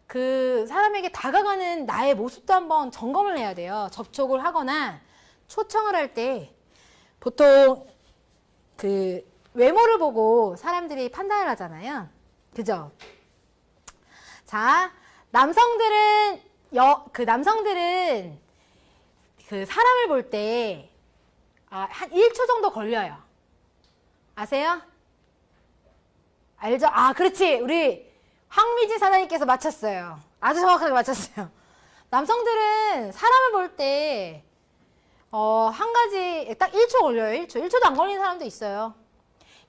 그 사람에게 다가가는 나의 모습도 한번 점검을 해야 돼요. 접촉을 하거나 초청을 할 때 보통 그 외모를 보고 사람들이 판단을 하잖아요. 그죠? 자, 남성들은 그 사람을 볼 때 한 1초 정도 걸려요. 아세요? 알죠? 아, 그렇지. 우리 황미진 사장님께서 맞췄어요. 아주 정확하게 맞췄어요. 남성들은 사람을 볼 때 한 가지 딱 1초 걸려요. 1초도 안 걸리는 사람도 있어요.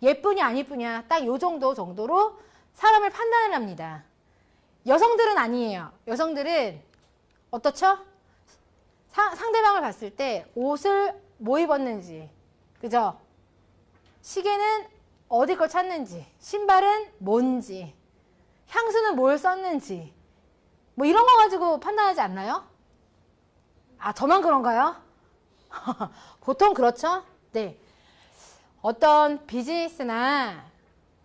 예쁘냐 안 예쁘냐 딱 요 정도로 사람을 판단을 합니다. 여성들은 아니에요. 여성들은 어떻죠? 상대방을 봤을 때 옷을 뭐 입었는지, 그죠? 시계는 어디 걸 찾는지, 신발은 뭔지, 향수는 뭘 썼는지, 뭐 이런 거 가지고 판단하지 않나요? 아, 저만 그런가요? 보통 그렇죠? 네. 어떤 비즈니스나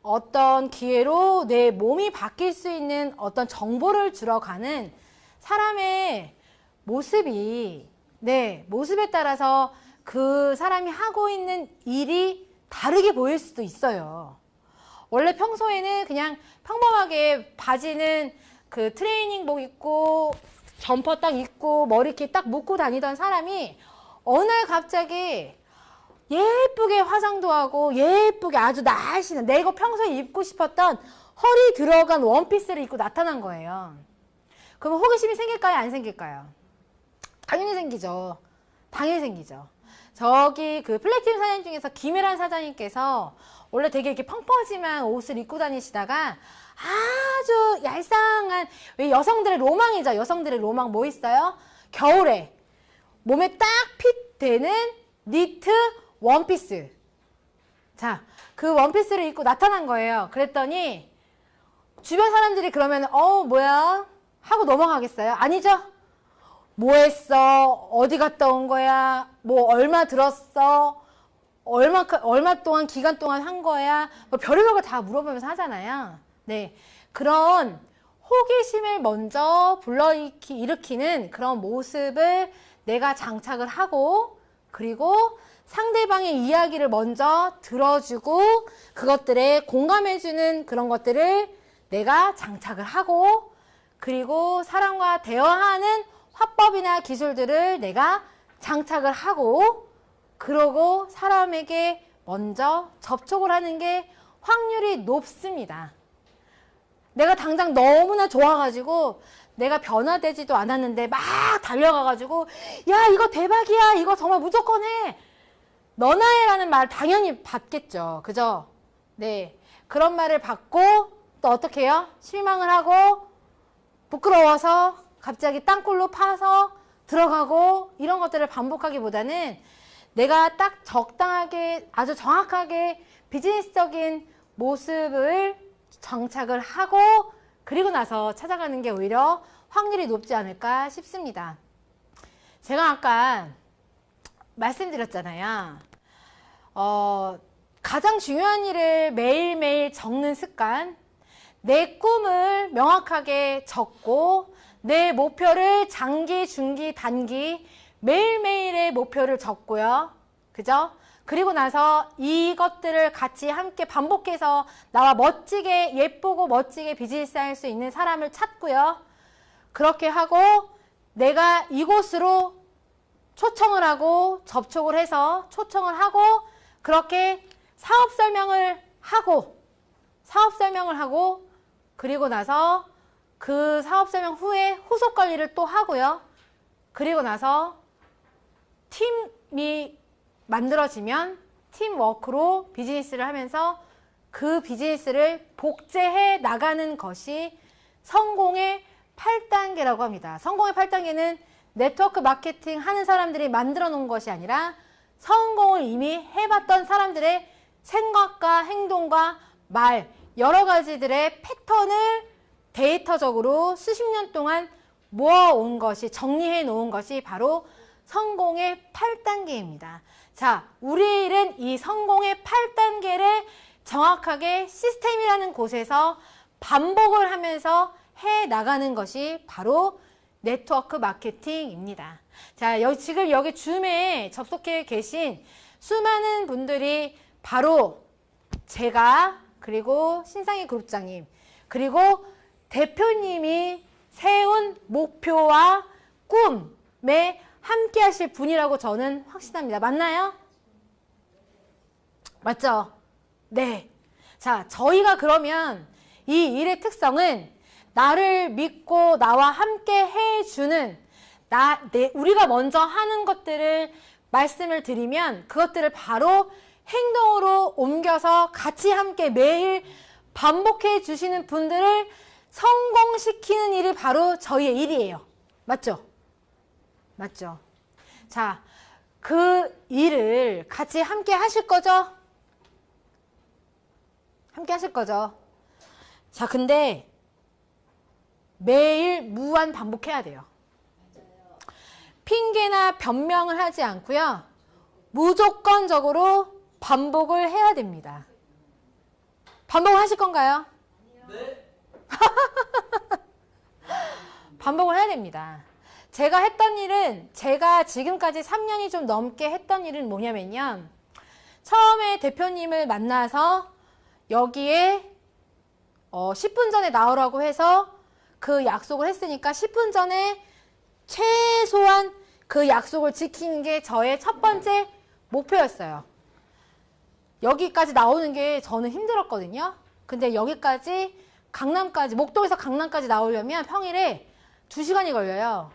어떤 기회로 내 몸이 바뀔 수 있는 어떤 정보를 주러 가는 사람의 모습이, 네, 모습에 따라서 그 사람이 하고 있는 일이 다르게 보일 수도 있어요. 원래 평소에는 그냥 평범하게 바지는 그 트레이닝복 입고 점퍼 딱 입고 머리 이렇게 딱 묶고 다니던 사람이 어느 날 갑자기 예쁘게 화장도 하고 예쁘게 아주 날씬한 내가 평소에 입고 싶었던 허리 들어간 원피스를 입고 나타난 거예요. 그럼 호기심이 생길까요? 안 생길까요? 당연히 생기죠. 당연히 생기죠. 저기 그 플래티넘 사장님 중에서 김혜란 사장님께서 원래 되게 이렇게 펑퍼짐한 옷을 입고 다니시다가 아주 얄쌍한, 왜 여성들의 로망이죠. 여성들의 로망 뭐 있어요? 겨울에 몸에 딱 핏되는 니트 원피스. 자, 그 원피스를 입고 나타난 거예요. 그랬더니 주변 사람들이 그러면 뭐야? 하고 넘어가겠어요? 아니죠? 뭐 했어? 어디 갔다 온 거야? 뭐 얼마 들었어? 얼마 동안 기간 동안 한 거야? 뭐 별의별 거 다 물어보면서 하잖아요. 네, 그런 호기심을 먼저 불러일으키는 그런 모습을 내가 장착을 하고 그리고 상대방의 이야기를 먼저 들어주고 그것들에 공감해주는 그런 것들을 내가 장착을 하고, 그리고 사람과 대화하는 화법이나 기술들을 내가 장착을 하고, 그러고 사람에게 먼저 접촉을 하는 게 확률이 높습니다. 내가 당장 너무나 좋아가지고 내가 변화되지도 않았는데 막 달려가가지고 야 이거 대박이야, 이거 정말 무조건 해, 너나 해라는 말 당연히 받겠죠. 그죠? 네, 그런 말을 받고 또 어떻게 해요? 실망을 하고 부끄러워서 갑자기 땅굴로 파서 들어가고, 이런 것들을 반복하기보다는 내가 딱 적당하게 아주 정확하게 비즈니스적인 모습을 장착을 하고 그리고 나서 찾아가는 게 오히려 확률이 높지 않을까 싶습니다. 제가 아까 말씀드렸잖아요. 가장 중요한 일을 매일매일 적는 습관, 내 꿈을 명확하게 적고 내 목표를 장기, 중기, 단기 매일매일의 목표를 적고요. 그죠? 그리고 나서 이것들을 같이 함께 반복해서 나와 멋지게, 예쁘고 멋지게 비즈니스 할 수 있는 사람을 찾고요. 그렇게 하고 내가 이곳으로 초청을 하고 접촉을 해서 초청을 하고 그렇게 사업 설명을 하고 그리고 나서 그 사업 설명 후에 후속 관리를 또 하고요. 그리고 나서 팀이 만들어지면 팀워크로 비즈니스를 하면서 그 비즈니스를 복제해 나가는 것이 성공의 8단계라고 합니다. 성공의 8단계는 네트워크 마케팅 하는 사람들이 만들어 놓은 것이 아니라 성공을 이미 해봤던 사람들의 생각과 행동과 말, 여러 가지들의 패턴을 데이터적으로 수십 년 동안 모아온 것이, 정리해 놓은 것이 바로 성공의 8단계입니다. 자, 우리 일은 이 성공의 8단계를 정확하게 시스템이라는 곳에서 반복을 하면서 해 나가는 것이 바로 네트워크 마케팅입니다. 자, 지금 여기 줌에 접속해 계신 수많은 분들이 바로 제가, 그리고 신상희 그룹장님, 그리고 대표님이 세운 목표와 꿈에 함께 하실 분이라고 저는 확신합니다. 맞나요? 맞죠? 네. 자, 저희가 그러면 이 일의 특성은 나를 믿고 나와 함께 해주는, 우리가 먼저 하는 것들을 말씀을 드리면 그것들을 바로 행동으로 옮겨서 같이 함께 매일 반복해 주시는 분들을 성공시키는 일이 바로 저희의 일이에요. 맞죠? 맞죠? 자, 그 일을 같이 함께 하실 거죠? 함께 하실 거죠? 자, 근데 매일 무한 반복해야 돼요. 핑계나 변명을 하지 않고요. 무조건적으로 반복을 해야 됩니다. 반복을 하실 건가요? 네. 반복을 해야 됩니다. 제가 했던 일은, 제가 지금까지 3년이 좀 넘게 했던 일은 뭐냐면요. 처음에 대표님을 만나서 여기에 10분 전에 나오라고 해서 그 약속을 했으니까 10분 전에 최소한 그 약속을 지키는 게 저의 첫 번째 목표였어요. 여기까지 나오는 게 저는 힘들었거든요. 근데 여기까지 강남까지, 목동에서 강남까지 나오려면 평일에 2시간이 걸려요.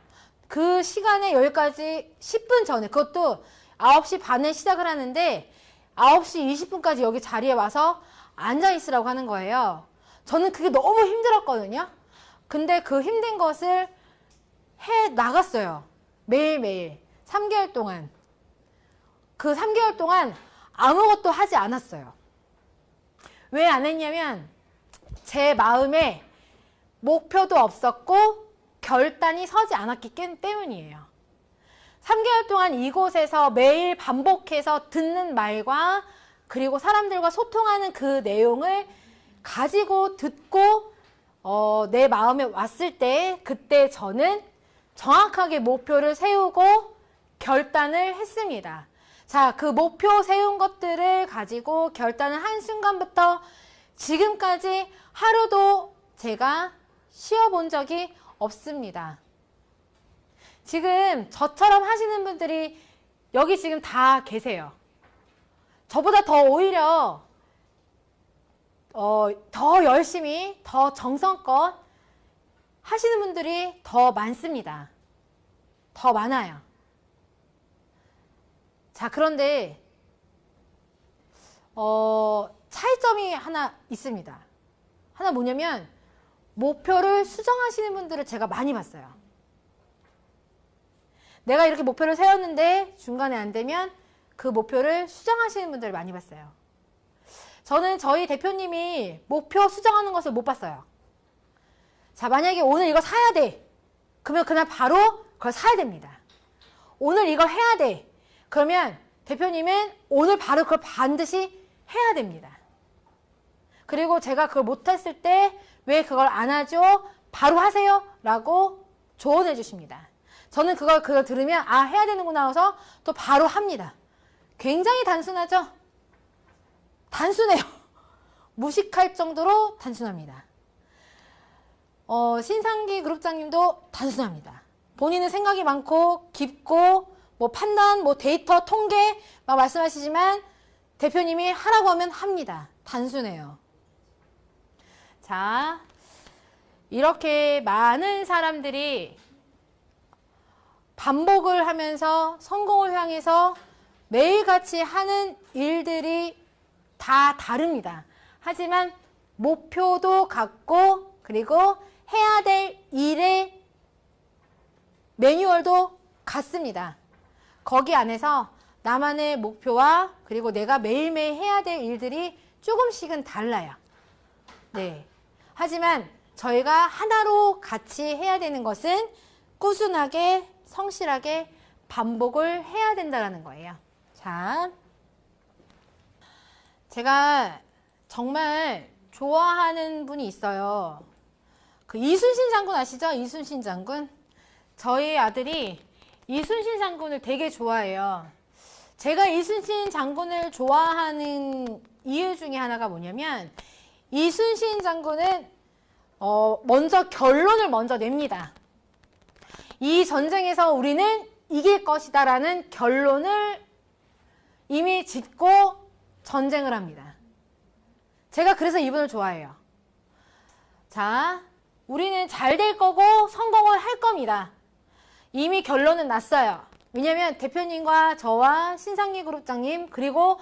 그 시간에 여기까지 10분 전에, 그것도 9시 반에 시작을 하는데 9시 20분까지 여기 자리에 와서 앉아있으라고 하는 거예요. 저는 그게 너무 힘들었거든요. 근데 그 힘든 것을 해 나갔어요. 매일매일 3개월 동안. 그 3개월 동안 아무것도 하지 않았어요. 왜 안 했냐면 제 마음에 목표도 없었고 결단이 서지 않았기 때문이에요. 3개월 동안 이곳에서 매일 반복해서 듣는 말과 그리고 사람들과 소통하는 그 내용을 가지고 듣고 내 마음에 왔을 때, 그때 저는 정확하게 목표를 세우고 결단을 했습니다. 자, 그 목표 세운 것들을 가지고 결단을 한 순간부터 지금까지 하루도 제가 쉬어본 적이 없습니다. 지금 저처럼 하시는 분들이 여기 지금 다 계세요. 저보다 더 오히려 더 열심히, 더 정성껏 하시는 분들이 더 많습니다. 더 많아요. 자, 그런데 차이점이 하나 있습니다. 하나 뭐냐면 목표를 수정하시는 분들을 제가 많이 봤어요. 내가 이렇게 목표를 세웠는데 중간에 안 되면 그 목표를 수정하시는 분들을 많이 봤어요. 저는 저희 대표님이 목표 수정하는 것을 못 봤어요. 자, 만약에 오늘 이거 사야 돼. 그러면 그날 바로 그걸 사야 됩니다. 오늘 이거 해야 돼. 그러면 대표님은 오늘 바로 그걸 반드시 해야 됩니다. 그리고 제가 그걸 못했을 때 왜 그걸 안 하죠? 바로 하세요. 라고 조언해 주십니다. 저는 그걸 들으면 아, 해야 되는구나 해서 또 바로 합니다. 굉장히 단순하죠? 단순해요. 무식할 정도로 단순합니다. 신상기 그룹장님도 단순합니다. 본인은 생각이 많고 깊고 뭐 판단, 뭐 데이터, 통계 막 말씀하시지만 대표님이 하라고 하면 합니다. 단순해요. 자, 이렇게 많은 사람들이 반복을 하면서 성공을 향해서 매일같이 하는 일들이 다 다릅니다. 하지만 목표도 같고 그리고 해야 될 일의 매뉴얼도 같습니다. 거기 안에서 나만의 목표와 그리고 내가 매일매일 해야 될 일들이 조금씩은 달라요. 네. 하지만 저희가 하나로 같이 해야 되는 것은 꾸준하게 성실하게 반복을 해야 된다는 거예요. 자, 제가 정말 좋아하는 분이 있어요. 그 이순신 장군 아시죠? 이순신 장군. 저희 아들이 이순신 장군을 되게 좋아해요. 제가 이순신 장군을 좋아하는 이유 중에 하나가 뭐냐면 이순신 장군은 먼저 결론을 먼저 냅니다. 이 전쟁에서 우리는 이길 것이다 라는 결론을 이미 짓고 전쟁을 합니다. 제가 그래서 이분을 좋아해요. 자, 우리는 잘 될 거고 성공을 할 겁니다. 이미 결론은 났어요. 왜냐면 대표님과 저와 신상기 그룹장님 그리고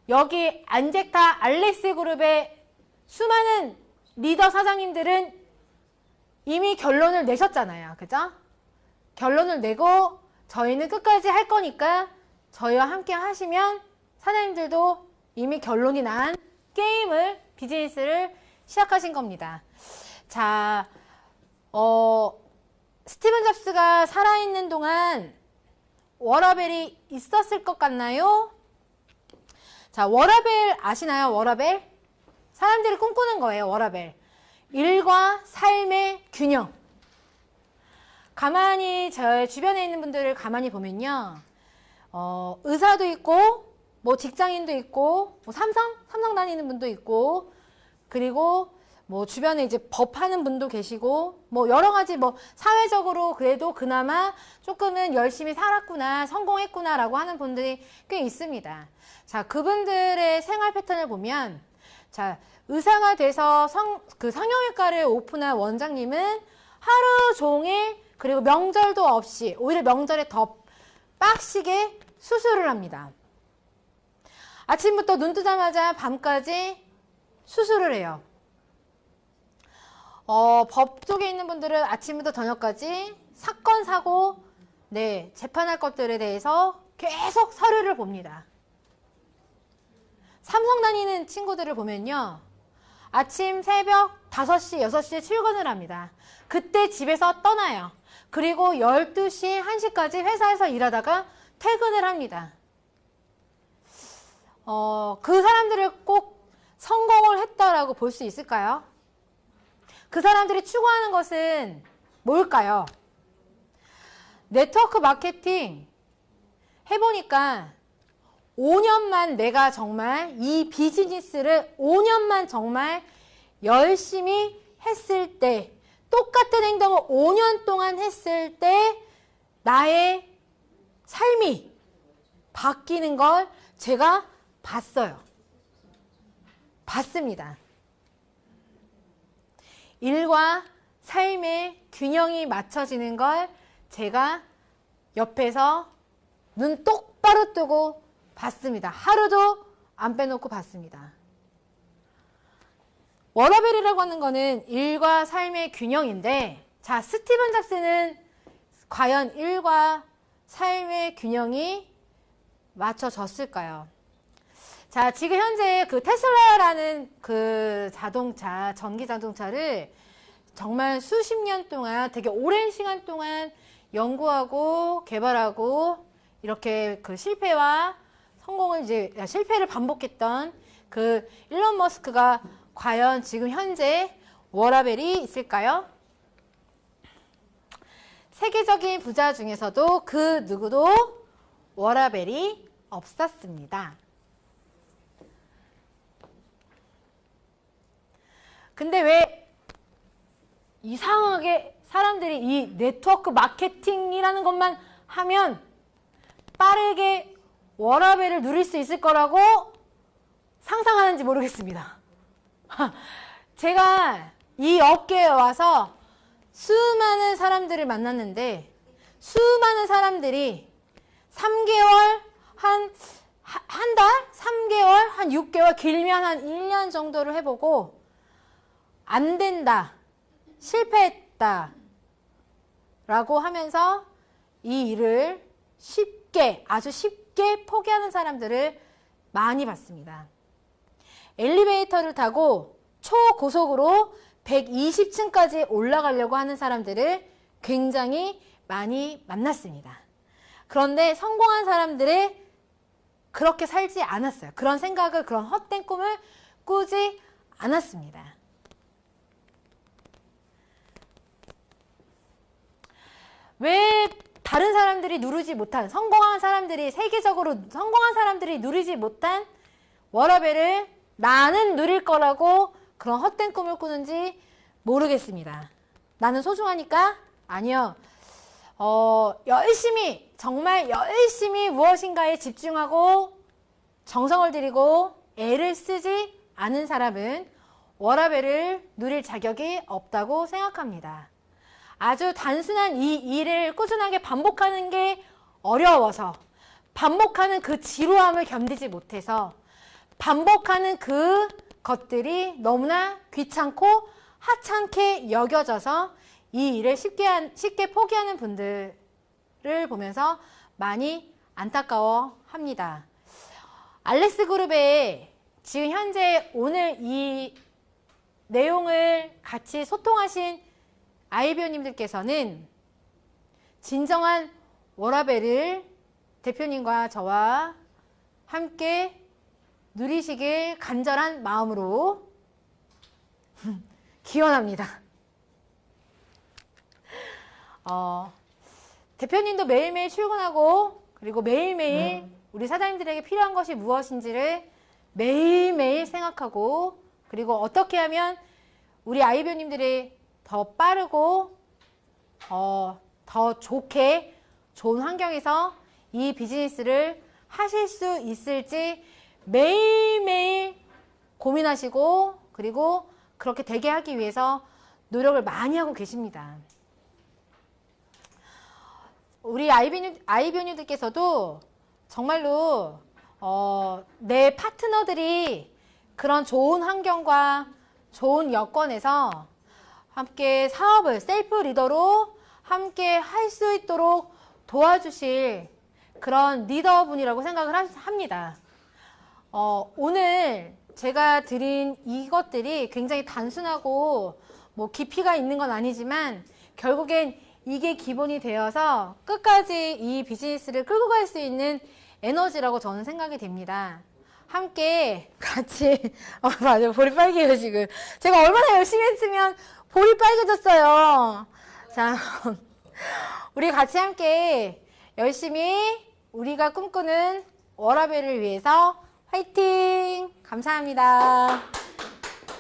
여기 안젝타 알렉스 그룹의 수많은 리더 사장님들은 이미 결론을 내셨잖아요. 그죠? 결론을 내고 저희는 끝까지 할 거니까 저희와 함께 하시면 사장님들도 이미 결론이 난 게임을, 비즈니스를 시작하신 겁니다. 자, 스티븐 잡스가 살아있는 동안 워라벨이 있었을 것 같나요? 자, 워라벨 아시나요? 워라벨? 사람들이 꿈꾸는 거예요. 워라벨. 일과 삶의 균형. 가만히 저 주변에 있는 분들을 가만히 보면요. 의사도 있고 뭐 직장인도 있고 뭐 삼성 다니는 분도 있고 그리고 뭐 주변에 이제 법하는 분도 계시고 뭐 여러 가지 뭐 사회적으로 그래도 그나마 조금은 열심히 살았구나 성공했구나라고 하는 분들이 꽤 있습니다. 자, 그분들의 생활 패턴을 보면 자, 의사가 돼서 그 성형외과를 오픈한 원장님은 하루 종일 그리고 명절도 없이 오히려 명절에 더 빡시게 수술을 합니다. 아침부터 눈 뜨자마자 밤까지 수술을 해요. 법 쪽에 있는 분들은 아침부터 저녁까지 사건, 사고, 네, 재판할 것들에 대해서 계속 서류를 봅니다. 삼성 다니는 친구들을 보면요. 아침 새벽 5시, 6시에 출근을 합니다. 그때 집에서 떠나요. 그리고 12시, 1시까지 회사에서 일하다가 퇴근을 합니다. 그 사람들을 꼭 성공을 했다라고 볼 수 있을까요? 그 사람들이 추구하는 것은 뭘까요? 네트워크 마케팅 해보니까 5년만 내가 정말 이 비즈니스를 5년만 정말 열심히 했을 때, 똑같은 행동을 5년 동안 했을 때 나의 삶이 바뀌는 걸 제가 봤어요. 봤습니다. 일과 삶의 균형이 맞춰지는 걸 제가 옆에서 눈 똑바로 뜨고 봤습니다. 하루도 안 빼놓고 봤습니다. 워라밸이라고 하는 거는 일과 삶의 균형인데, 자, 스티븐 잡스는 과연 일과 삶의 균형이 맞춰졌을까요? 자, 지금 현재 그 테슬라라는 그 자동차, 전기 자동차를 정말 수십 년 동안, 되게 오랜 시간 동안 연구하고 개발하고 이렇게 그 실패와 성공을 실패를 반복했던 그 일론 머스크가 과연 지금 현재 워라밸이 있을까요? 세계적인 부자 중에서도 그 누구도 워라밸이 없었습니다. 근데 왜 이상하게 사람들이 이 네트워크 마케팅이라는 것만 하면 빠르게 워라밸을 누릴 수 있을 거라고 상상하는지 모르겠습니다. 제가 이 업계에 와서 수많은 사람들을 만났는데, 수많은 사람들이 3개월, 한 달? 3개월? 한 6개월? 길면 한 1년 정도를 해보고 안 된다, 실패했다 라고 하면서 이 일을 쉽게, 아주 쉽게 포기하는 사람들을 많이 봤습니다. 엘리베이터를 타고 초고속으로 120층까지 올라가려고 하는 사람들을 굉장히 많이 만났습니다. 그런데 성공한 사람들은 그렇게 살지 않았어요. 그런 생각을, 그런 헛된 꿈을 꾸지 않았습니다. 왜 다른 사람들이 누리지 못한, 성공한 사람들이, 세계적으로 성공한 사람들이 누리지 못한 워라밸을 나는 누릴 거라고 그런 헛된 꿈을 꾸는지 모르겠습니다. 나는 소중하니까? 아니요. 열심히, 정말 열심히 무엇인가에 집중하고 정성을 들이고 애를 쓰지 않은 사람은 워라밸을 누릴 자격이 없다고 생각합니다. 아주 단순한 이 일을 꾸준하게 반복하는 게 어려워서, 반복하는 그 지루함을 견디지 못해서, 반복하는 그 것들이 너무나 귀찮고 하찮게 여겨져서 이 일을 쉽게 포기하는 분들을 보면서 많이 안타까워합니다. 알렉스 그룹에 지금 현재 오늘 이 내용을 같이 소통하신 아이비오님들께서는 진정한 워라밸을 대표님과 저와 함께 누리시길 간절한 마음으로 기원합니다. 대표님도 매일매일 출근하고, 그리고 매일매일 우리 사장님들에게 필요한 것이 무엇인지를 매일매일 생각하고, 그리고 어떻게 하면 우리 아이비오님들이 더 빠르고 더 좋게, 좋은 환경에서 이 비즈니스를 하실 수 있을지 매일매일 고민하시고, 그리고 그렇게 되게 하기 위해서 노력을 많이 하고 계십니다. 우리 아이비오님들께서도 정말로 내 파트너들이 그런 좋은 환경과 좋은 여건에서 함께 사업을 셀프 리더로 함께 할 수 있도록 도와주실 그런 리더분이라고 생각을 합니다. 오늘 제가 드린 이것들이 굉장히 단순하고 뭐 깊이가 있는 건 아니지만 결국엔 이게 기본이 되어서 끝까지 이 비즈니스를 끌고 갈 수 있는 에너지라고 저는 생각이 됩니다. 함께 같이 맞아요. 볼이 빨개요 지금. 제가 얼마나 열심히 했으면 볼이 빨개졌어요. 자, 우리 같이 함께 열심히 우리가 꿈꾸는 워라밸을 위해서 화이팅! 감사합니다.